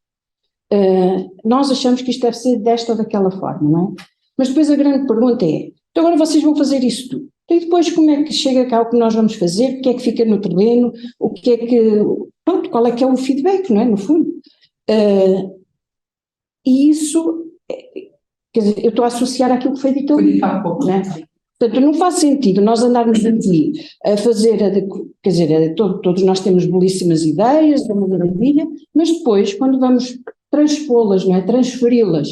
nós achamos que isto deve ser desta ou daquela forma, não é? Mas depois a grande pergunta é, então agora vocês vão fazer isso tudo, e depois como é que chega cá o que nós vamos fazer, o que é que fica no terreno, o que é que, pronto, qual é que é o feedback, não é, no fundo? E isso, quer dizer, eu estou a associar àquilo que foi dito ali, não é? Portanto, não faz sentido nós andarmos aqui a fazer, quer dizer, todos nós temos belíssimas ideias, é uma maravilha, mas depois, quando vamos transpô-las, não é, transferi-las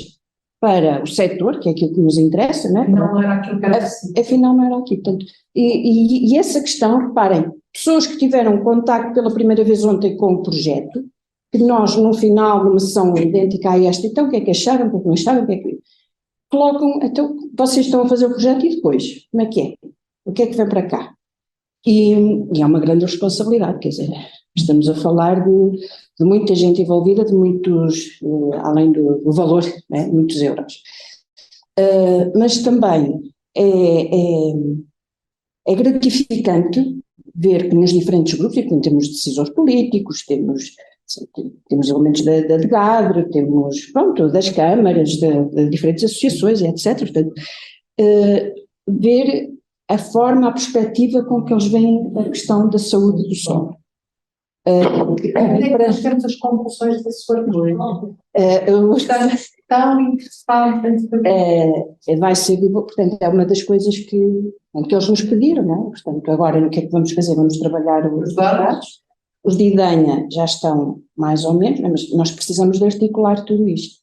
para o setor, que é aquilo que nos interessa, não é? Não era aquilo que era preciso. Afinal não era aquilo, portanto, e essa questão, reparem, pessoas que tiveram contacto pela primeira vez ontem com o projeto, que nós no final de uma sessão idêntica a esta, então o que é que acharam, o que é que não acharam, o que é que colocam, então vocês estão a fazer o projeto e depois, como é que é? O que é que vem para cá? E é uma grande responsabilidade, quer dizer, Estamos a falar de muita gente envolvida, de muitos, além do valor, né, muitos euros. Mas também é gratificante ver que nos diferentes grupos, e temos decisores políticos, temos elementos da DEGADRE, temos, pronto, das câmaras, de diferentes associações, etc. Portanto, ver a forma, a perspectiva com que eles veem a questão da saúde do solo. Para termos as conclusões da sua tão interessante. Vai ser, portanto, é uma das coisas que eles nos pediram, não é? Portanto, agora o que é que vamos fazer? Vamos trabalhar os dados. Os de IDENHA já estão mais ou menos, mas nós precisamos de articular tudo isto.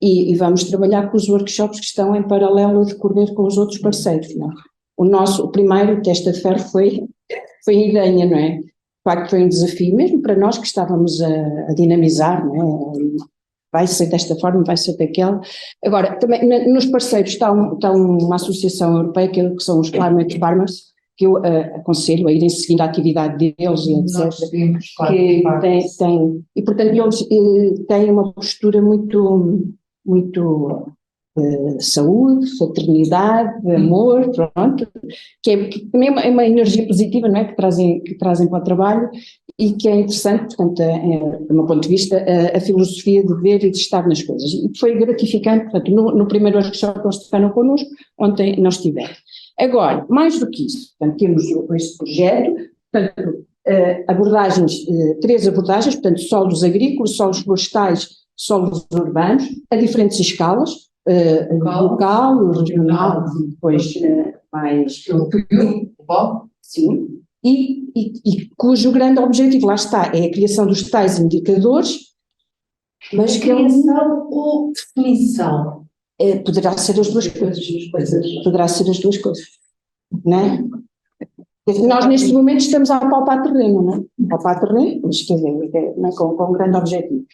E vamos trabalhar com os workshops que estão em paralelo a decorrer com os outros parceiros, não é? O primeiro teste de ferro foi em IDENHA, não é? De facto foi um desafio, mesmo para nós que estávamos a dinamizar, não é? Vai ser desta forma, vai ser daquela. Agora, também nos parceiros está uma associação europeia que são os Climate Farmers, que eu aconselho a irem seguindo a atividade deles e etc. Que tem, e portanto eles têm uma postura muito saúde, fraternidade, amor, pronto, que também é uma energia positiva, não é? Que trazem para o trabalho e que é interessante, portanto, do meu ponto de vista, a filosofia de ver e de estar nas coisas. E foi gratificante, portanto, no primeiro workshop que eles estiveram connosco, ontem nós tivemos. Agora, mais do que isso, portanto, temos este projeto, portanto, três abordagens, portanto, solos agrícolas, solos florestais, solos urbanos, a diferentes escalas, local, regional, depois mais sim, e cujo grande objetivo, lá está, é a criação dos tais indicadores, mas que criação ou definição? Poderá ser as duas coisas, poderá ser as duas coisas, não é? Nós neste momento estamos a palpar terreno, não é? Palpar terreno, mas quer dizer, não é? Com um grande objetivo.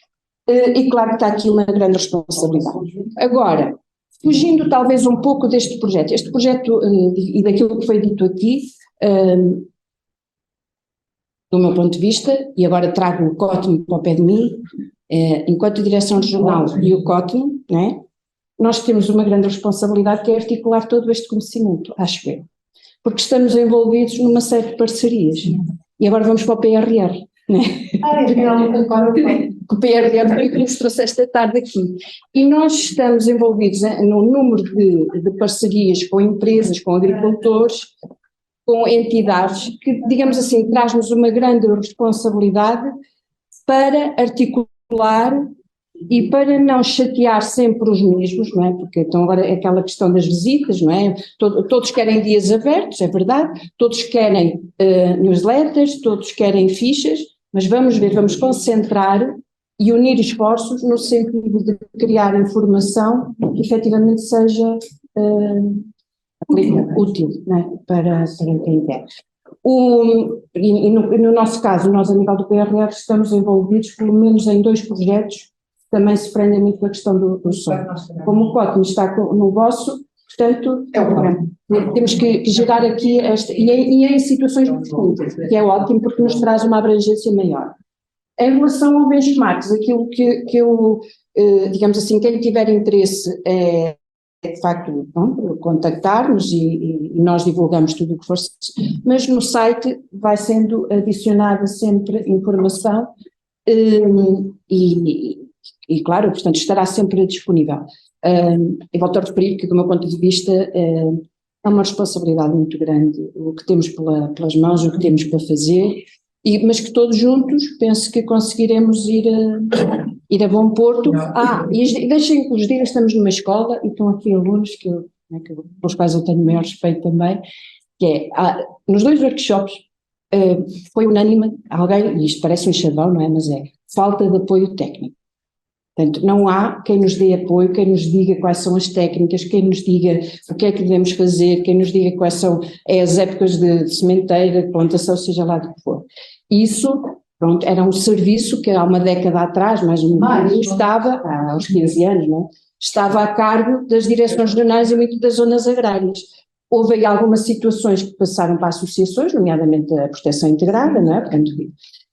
E claro que está aqui uma grande responsabilidade. Agora, fugindo talvez um pouco deste projeto, este projeto e daquilo que foi dito aqui, do meu ponto de vista, e agora trago o COTM para o pé de mim, enquanto direção regional e o COTM, não é? Nós temos uma grande responsabilidade que é articular todo este conhecimento, acho eu, porque estamos envolvidos numa série de parcerias, e agora vamos para o PRR, não é? O PRR foi o que nos trouxe esta tarde aqui, e nós estamos envolvidos num número de parcerias com empresas, com agricultores, com entidades, que, digamos assim, traz-nos uma grande responsabilidade para articular e para não chatear sempre os mesmos, não é? Porque então agora é aquela questão das visitas, não é? Todos querem dias abertos, é verdade, todos querem newsletters, todos querem fichas, mas vamos ver, vamos concentrar e unir esforços no sentido de criar informação que efetivamente seja útil, não é? Para quem quer. No nosso caso, nós a nível do PRR estamos envolvidos pelo menos em 2 projetos também se prendem muito com a questão do solo. Como o COTM está no vosso, portanto, temos que gerar aqui e em situações distintas, que é ótimo porque nos traz uma abrangência maior. Em relação ao benchmarks, aquilo que eu, digamos assim, quem tiver interesse é de facto contactar-nos e nós divulgamos tudo o que for, mas no site vai sendo adicionada sempre informação e claro, portanto, estará sempre disponível. E volto a referir que, do meu ponto de vista, é uma responsabilidade muito grande o que temos pelas mãos, o que temos para fazer, mas que todos juntos penso que conseguiremos ir a bom porto. E deixem que os dias estamos numa escola e estão aqui alunos pelos quais eu tenho o maior respeito também, que é, nos 2 workshops foi unânime, alguém, e isto parece um chavão, não é, mas é falta de apoio técnico. Portanto, não há quem nos dê apoio, quem nos diga quais são as técnicas, quem nos diga o que é que devemos fazer, quem nos diga quais são as épocas de sementeira, de plantação, seja lá do que for. Isso, pronto, era um serviço que há uma década atrás, mais ou menos, estava, aos 15 anos, não é? Estava a cargo das direções regionais e muito das zonas agrárias. Houve aí algumas situações que passaram para associações, nomeadamente a proteção integrada, não é? Portanto,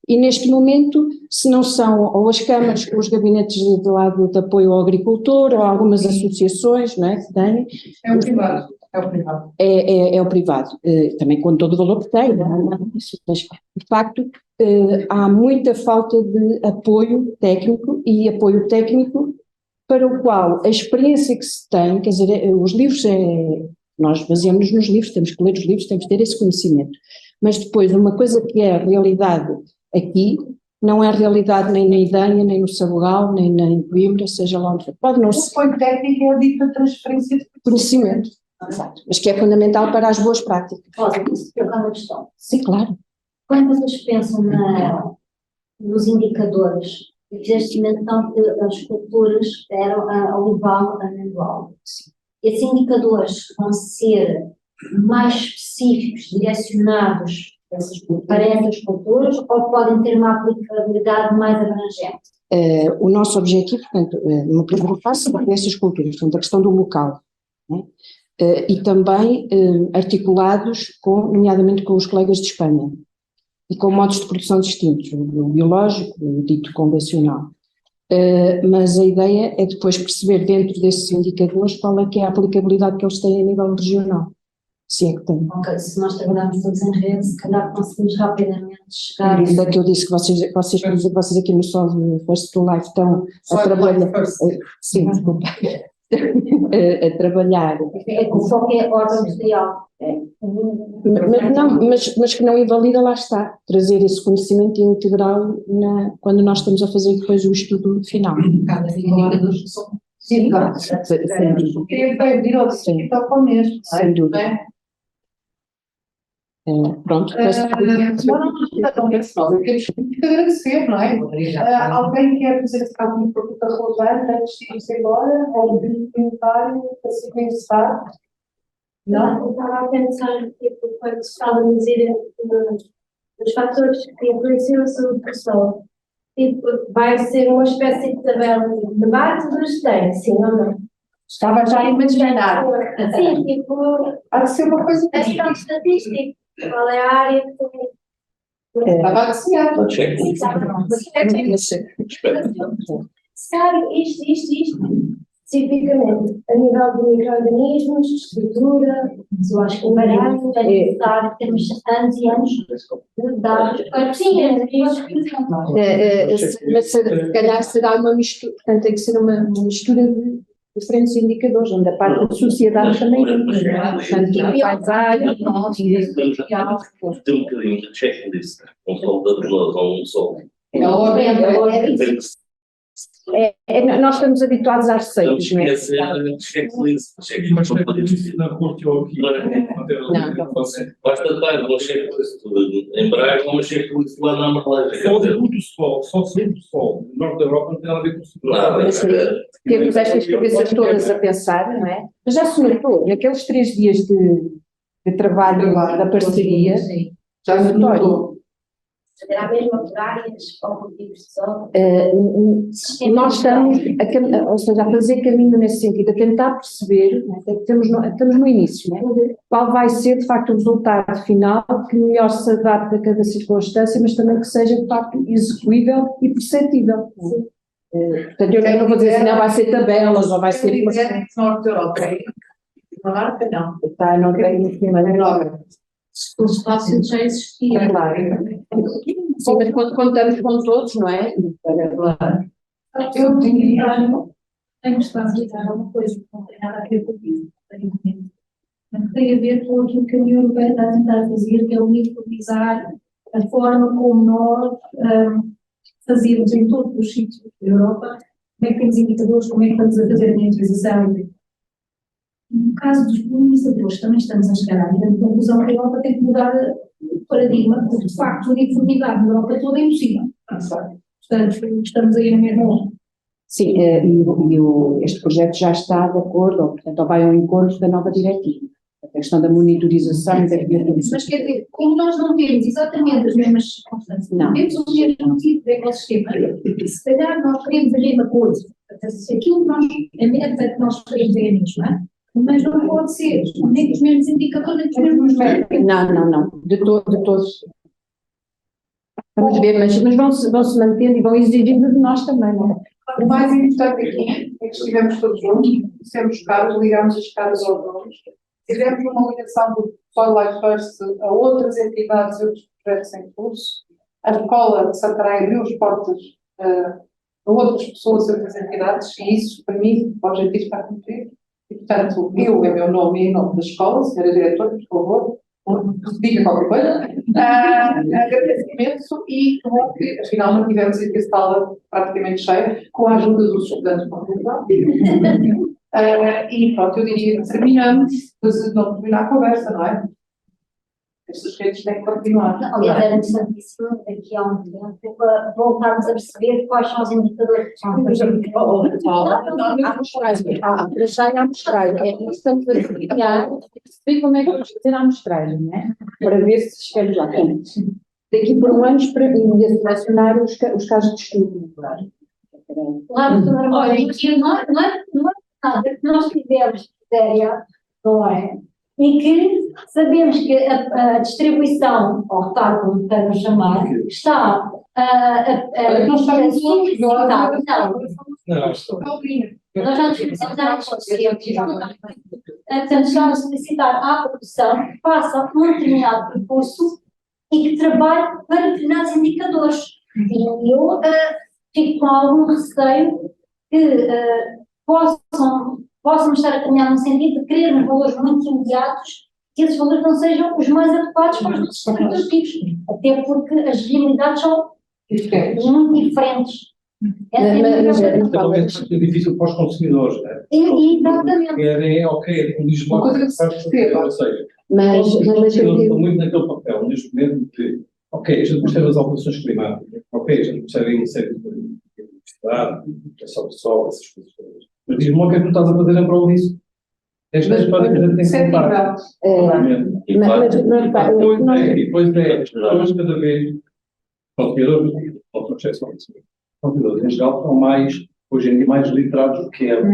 E neste momento, se não são ou as câmaras com os gabinetes de lado de apoio ao agricultor, ou algumas associações, não é, que têm. É o privado. É o privado. É o privado, também com todo o valor que tem, não é isso, mas de facto há muita falta de apoio técnico e apoio técnico para o qual a experiência que se tem, quer dizer, os livros, nós baseamos-nos nos livros, temos que ler os livros, temos que ter esse conhecimento, mas depois uma coisa que é a realidade aqui, não é a realidade nem na Idanha, nem no Sabugal, nem em Coimbra, seja lá onde for. Pode não O ser apoio técnico é a dita transferência de conhecimento, exato, mas que é fundamental para as boas práticas. Rosa, posso colocar uma questão? Sim, claro. Quando vocês pensam nos indicadores de investimento que as culturas deram ao Olival Amendoal, esses indicadores vão ser mais específicos, direcionados para essas culturas, ou podem ter uma aplicabilidade mais abrangente? O nosso objetivo, portanto, no primeiro passo, é essas culturas, portanto, a questão do local, né? E também articulados, nomeadamente com os colegas de Espanha, e com modos de produção distintos, o biológico, o dito convencional. Mas a ideia é depois perceber dentro desses indicadores qual é que é a aplicabilidade que eles têm a nível regional. Sim, é que tem. Ok, se nós trabalharmos todos em rede, se calhar conseguimos rapidamente chegar. Isso é que eu disse que vocês aqui no Sol First to Life estão a trabalhar. Sim, desculpa. A trabalhar. O foco é ordem industrial. Mas que não invalida, lá está, trazer esse conhecimento integral quando nós estamos a fazer depois o estudo final. Cada indicadores que são. Sim, claro. Porque vai vir ao hospital com o mesmo. Sem dúvida. Pronto. Nós queremos muito agradecer, não é? Alguém quer fazer alguma pergunta relevante antes de irmos embora? Ou um comentário para se pensar? Não, eu estava a pensar, tipo, quando se estava a dizer os fatores que influenciam a saúde pessoal. Tipo, vai ser uma espécie de tabela de debate dos estudantes, sim ou não? Estava já a imaginar. Sim, tipo, Há de ser uma coisa a questão estatística. Qual é a área que tu... Estava a desenhar. Sabe, isto, especificamente, a nível de micro-organismos, de estrutura, eu acho que baralho, é necessário termos anos e anos de dados. Sim, Mas se calhar será uma mistura, portanto tem que ser uma mistura de diferentes indicadores, onde a parte da sociedade também entra. Portanto, a paisagem, tem um bocadinho de checklist, um sol da relação, um sol. Nós estamos habituados às receitas, não é? Checklist. Mas isso na Porto aqui. Basta estar uma checklist em Braga, uma checklist lá na Marlagem. Só do sol, só do sol. No norte da Europa não tem nada a ver com o sol. Temos estas cabeças todas a pensar, não é? Mas já se notou, naqueles 3 dias de trabalho da parceria, já se notou. Será mesmo por áreas ou por tipos de sol? Nós estamos a fazer caminho nesse sentido, a tentar perceber, né, estamos no início, né, qual vai ser de facto o resultado final que melhor se adapte a cada circunstância, mas também que seja de facto execuível e perceptível. Portanto, eu não vou dizer se não vai ser tabelas ou vai ser... Norte da Europa. Claro, não. Está no bem em cima da Europa. O espaço já existia. Claro. Sim, mas quando contamos com todos, não é? Claro. Eu tenho estado a dizer uma coisa que não tem nada a ver com isso, mas tem a ver com aquilo que a União Europeia está a tentar fazer, que é uniformizar a forma como nós fazemos em todos os sítios da Europa, como é que temos indicadores, como é que estamos a fazer a monitorização. No caso dos polinizadores, também estamos a chegar à grande conclusão que a Europa tem que mudar o paradigma, porque de facto a uniformidade na Europa toda é impossível. Portanto, estamos aí na mesma onda. Sim, este projeto já está de acordo, portanto, ou vai ao encontro da nova diretiva. A questão da monitorização e da biodiversidade. Mas quer dizer, como nós não temos exatamente as mesmas circunstâncias, não temos o mesmo tipo de ecossistema, se calhar nós queremos a mesma coisa. Aquilo que nós, a meta que nós queremos é a mesma, mas não pode ser nem os mesmos indicadores, nem os mesmos métodos. Não, de todos. Vamos ver, mas vão-se mantendo e vão exigindo de nós também, não é? O mais importante aqui é que estivemos todos juntos, dissemos caros, ligámos as caras aos nomes, tivemos uma ligação do Soil Life First a outras entidades e outros projetos em curso. A escola de Santarém abriu as portas a outras pessoas e outras entidades, e isso, para mim, o objetivo está cumprido. E, portanto, eu, em meu nome e em nome da escola, senhora diretora, por favor, diga qualquer coisa, agradecimento e bom que, afinal, mantivemos aqui a sala praticamente cheia, com a ajuda dos estudantes da faculdade. E pronto, eu diria que terminamos, depois de não terminar a conversa, não é? Estas redes têm que continuar. Aliás, era interessantíssimo, daqui a um tempo, voltarmos a perceber quais são os indicadores que são. Para já é a amostragem. Nós estamos a verificar, perceber como é que vamos fazer a amostragem, não é? Para ver se chegamos lá. Daqui por um ano, ia selecionar os casos de estudo. Claro, olha, aqui não é nada que nós tivemos critério, não é? E que sabemos que a distribuição, ou retalho, como estamos a chamar, está Nós estamos solicitada. Não, Nós já nos solicitamos, portanto, estamos a solicitar à produção que faça um determinado percurso e que trabalhe para determinados indicadores. E eu fico com algum receio que possam estar a caminhar no sentido de querermos valores muito imediatos e esses valores não sejam os mais adequados para os nossos objetivos, até porque as realidades são muito diferentes. é difícil para os consumidores, não é? Exatamente. Querem, ok, um Uma coisa que se perceba. ou seja, Mas estou muito naquele papel, neste momento, de, ok, a gente percebe as alterações climáticas, ok, a gente percebe a série de eletricidade, proteção do sol, essas coisas todas. Mas diz-me o que é que tu estás a fazer em prol disso? Esta história que a gente tem que contar. E depois as pessoas cada vez, consumidores, consumidores em geral, são mais, hoje em dia, mais literados do que eram.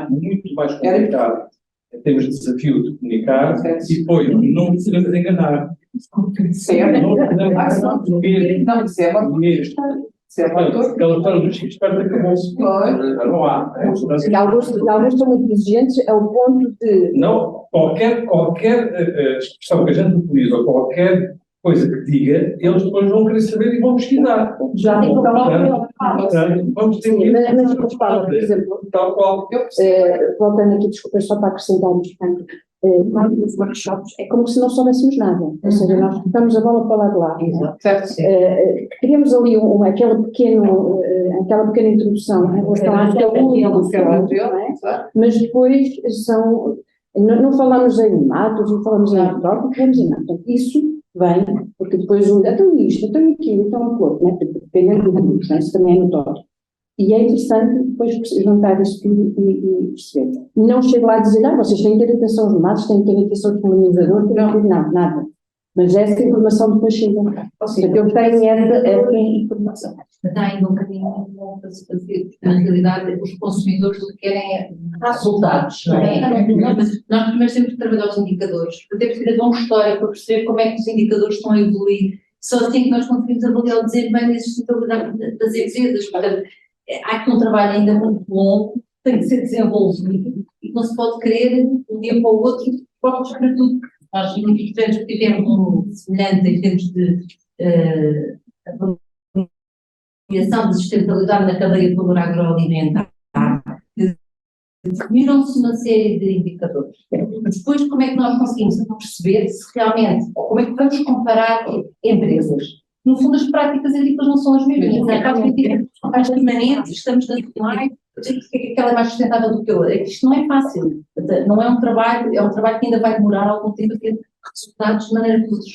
Muito mais complicado em termos de desafio de comunicar e depois não podemos enganar. Aquela história dos chicos perto acabou-se. Não há. E alguns são muito exigentes ao ponto de... Não, qualquer expressão que a gente utiliza, ou qualquer coisa que diga, eles depois vão querer saber e vão pesquisar. Já digo, vamos ter mas fala, por exemplo, tal qual. voltando aqui, desculpa, só para acrescentar um instante, nós nos workshops é como se não soubéssemos nada, ou seja, nós botamos a bola para lá de lá. Criamos ali aquela pequena introdução em relação à saúde, mas depois não falamos em matos, não falamos em agricultura, não falamos em nada. Portanto, isso vem, porque depois então isto, então aquilo, então aquilo, né? Dependendo do grupo, isso também é notório. E é interessante depois juntar isso tudo e perceber. Não chego lá a dizer, vocês têm que ter atenção aos matos, têm que ter atenção ao polinizador, não, nada. Mas essa informação depois chega. Ou seja, eu tenho essa informação. Está ainda um bocadinho para se fazer, porque na realidade os consumidores querem resultados, não é? Nós primeiro temos que trabalhar os indicadores, até precisa de um histórico para perceber como é que os indicadores estão a evoluir. Só assim que nós conseguimos avaliar o desempenho e a sustentabilidade das empresas. Portanto, há aqui um trabalho ainda muito longo, tem que ser desenvolvido e não se pode querer de um dia para o outro próprios para tudo. Nós, em termos que tivemos um semelhante em termos de avaliação de sustentabilidade na cadeia de valor agroalimentar, definiram-se uma série de indicadores. Depois, como é que nós conseguimos perceber se realmente, como é que vamos comparar empresas? No fundo, as práticas agrícolas não são as mesmas. São mais permanentes, estamos a falar que aquela é mais sustentável do que a outra. Isto não é fácil. Não é um trabalho, é um trabalho que ainda vai demorar algum tempo a ter resultados de maneira que os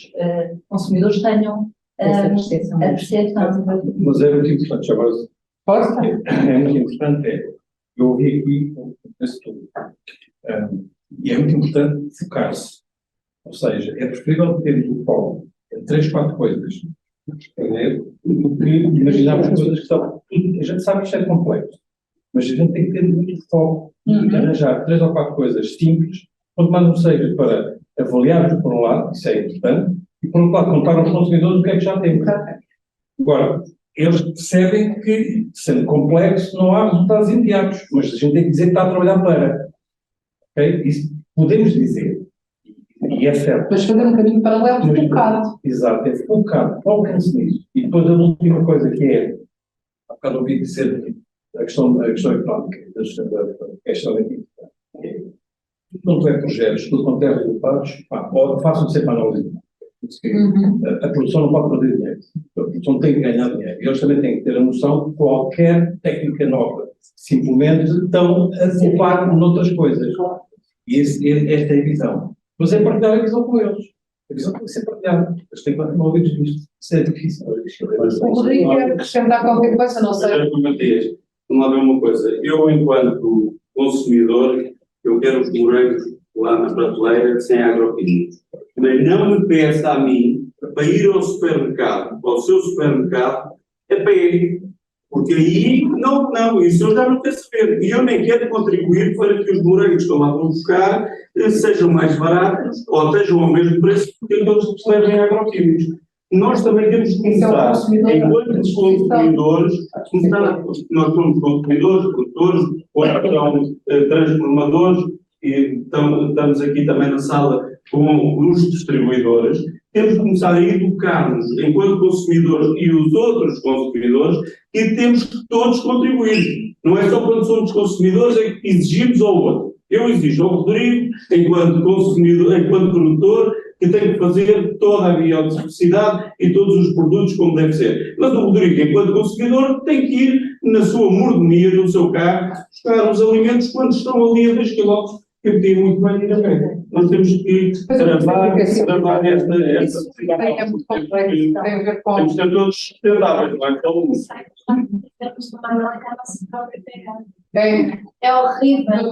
consumidores tenham a percepção. Mas é muito importante, agora, é muito importante, eu ouvi aqui esse tudo, e é muito importante focar-se, ou seja, é preferível ter o foco em 3, 4 coisas, do que imaginarmos coisas que estão, a gente sabe que isto é complexo, mas a gente tem que ter muito foco e arranjar 3 ou 4 coisas simples, quanto mais não seja para avaliarmos por um lado, isso é importante, E, por outro lado, contar aos consumidores o que é que já temos. Agora, eles percebem que, sendo complexo, não há resultados imediatos, mas a gente tem que dizer que está a trabalhar para. Okay? Isso podemos dizer, e é certo. Mas fazer um caminho paralelo focado. Exato, é focado, foca-se nisso. E depois a última coisa que é, há bocado ouvi dizer a questão económica, a questão da não tiver projetos, tudo quanto é resultados, façam sempre a análise. A produção não pode perder dinheiro. A produção tem que ganhar dinheiro. E eles também têm que ter a noção que qualquer técnica nova simplesmente estão a poupar noutras coisas. E esta é a visão. Mas é partilhar a visão com eles. A visão tem que ser partilhada. Eles têm que estar envolvidos nisto. Isso é difícil. O Rodrigo quer acrescentar qualquer coisa, não sei. Vamos lá ver uma coisa. Eu, enquanto consumidor, eu quero os morangos lá na prateleira sem agroquímicos. Mas não me peça a mim para ir ao supermercado, ao seu supermercado, a pé. Porque aí, não, isso eu já não quero saber. E eu nem quero contribuir para que os morangos que eu lá vou buscar sejam mais baratos ou estejam ao mesmo preço porque eles levem agroquímicos. Nós também temos que começar, enquanto consumidores, nós somos consumidores, produtores, ou são transformadores, e estamos aqui também na sala com os distribuidores, temos que começar a educar-nos enquanto consumidores e os outros consumidores e temos que todos contribuir. Não é só quando somos consumidores é que exigimos ao outro. Eu exijo ao Rodrigo, enquanto consumidor, enquanto produtor, que tem que fazer toda a biodiversidade e todos os produtos como deve ser. Mas o Rodrigo, enquanto consumidor, tem que ir na sua mordomia do seu carro, buscar os alimentos quando estão ali a 2 km. Eu podia muito bem ir a pé. Nós temos que travar esta Isso é muito complexo, tem a ver com... Temos que ser todos sustentáveis, não é? É horrível. É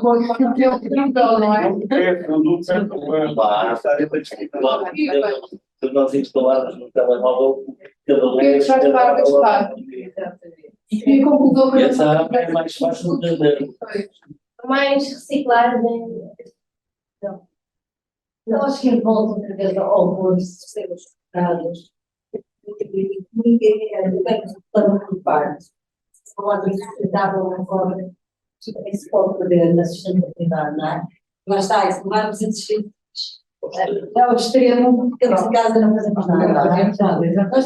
horrível, não é? Nós instalados no telemóvel, cada O que é que já está a gastar? E a conclusão que eu essa é mais fácil de entender. Mais reciclagem. Eu acho que volta outra vez ao bolo de sermos reciclados. Ninguém tem plano por parte. Se falar de sustentável uma forma, também se pode perder na sustentabilidade, não é? Lá está, se levarmos esses é o extremo, temos em casa não fazemos nada. Nós temos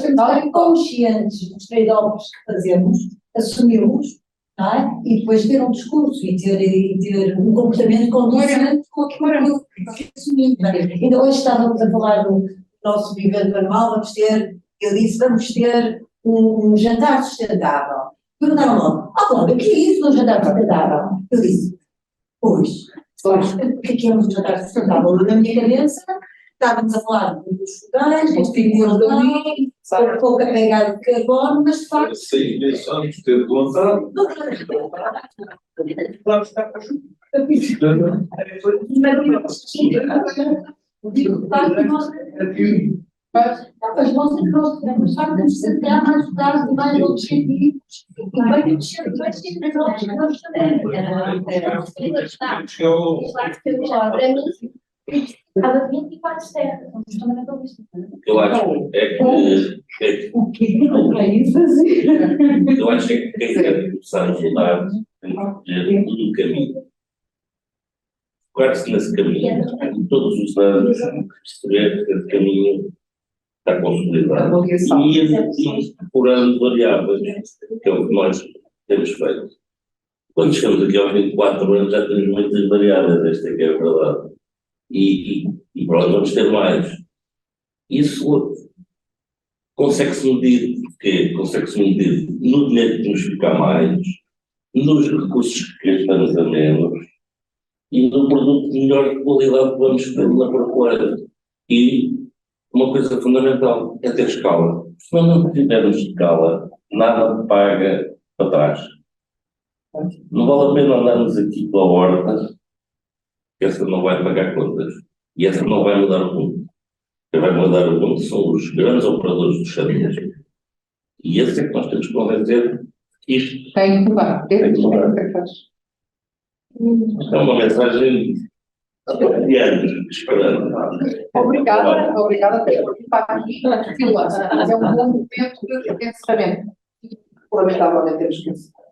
que estar conscientes dos trade-offs que fazemos, assumimos, não é? E depois ter um discurso e ter um comportamento condizente com aquilo que assumimos. Ainda hoje estávamos a falar do nosso evento anual, eu disse, vamos ter um jantar sustentável. Perguntaram logo, Cláudia, o que é isso de um jantar sustentável? Eu disse, pois, o que é um jantar sustentável? Na minha cabeça, estávamos a falar dos fogais, dos tipos pouca pegada de carbono, mas de facto... Sim, deixamos de ter vontade. Vamos estar para junto. Mas nós devemos estar mais usados e mais objetivos e bem objetivos também. Para mim, cada 24 terras, Eu acho o que não vai fazer? eu acho que quem quer começar a mudar tem que ter um caminho. Focar-se nesse caminho, todos os anos, perceber que esse caminho está consolidado. E ir procurando variáveis, que é o que nós temos feito. Quando chegamos aqui aos 24 anos já temos muitas variáveis, esta é que é a verdade. E pronto, vamos ter mais. Isso consegue-se medir, porque consegue-se medir no dinheiro que nos fica a mais, nos recursos que gastamos a menos e no produto de melhor qualidade que vamos ter na prateleira. E uma coisa fundamental é ter escala. Se nós não tivermos escala, nada paga para trás. Não vale a pena andarmos aqui pela horta, que essa não vai pagar contas. E essa não vai mudar o mundo. Quem vai mudar o mundo são os grandes operadores dos serviços. E esse é que nós temos que convencer que isto Tem que mudar. tem que mudar. É uma mensagem Adiante, esperando. Obrigada por estar aqui. Mas é um bom momento de encerramento. Lamentavelmente temos que encerrar.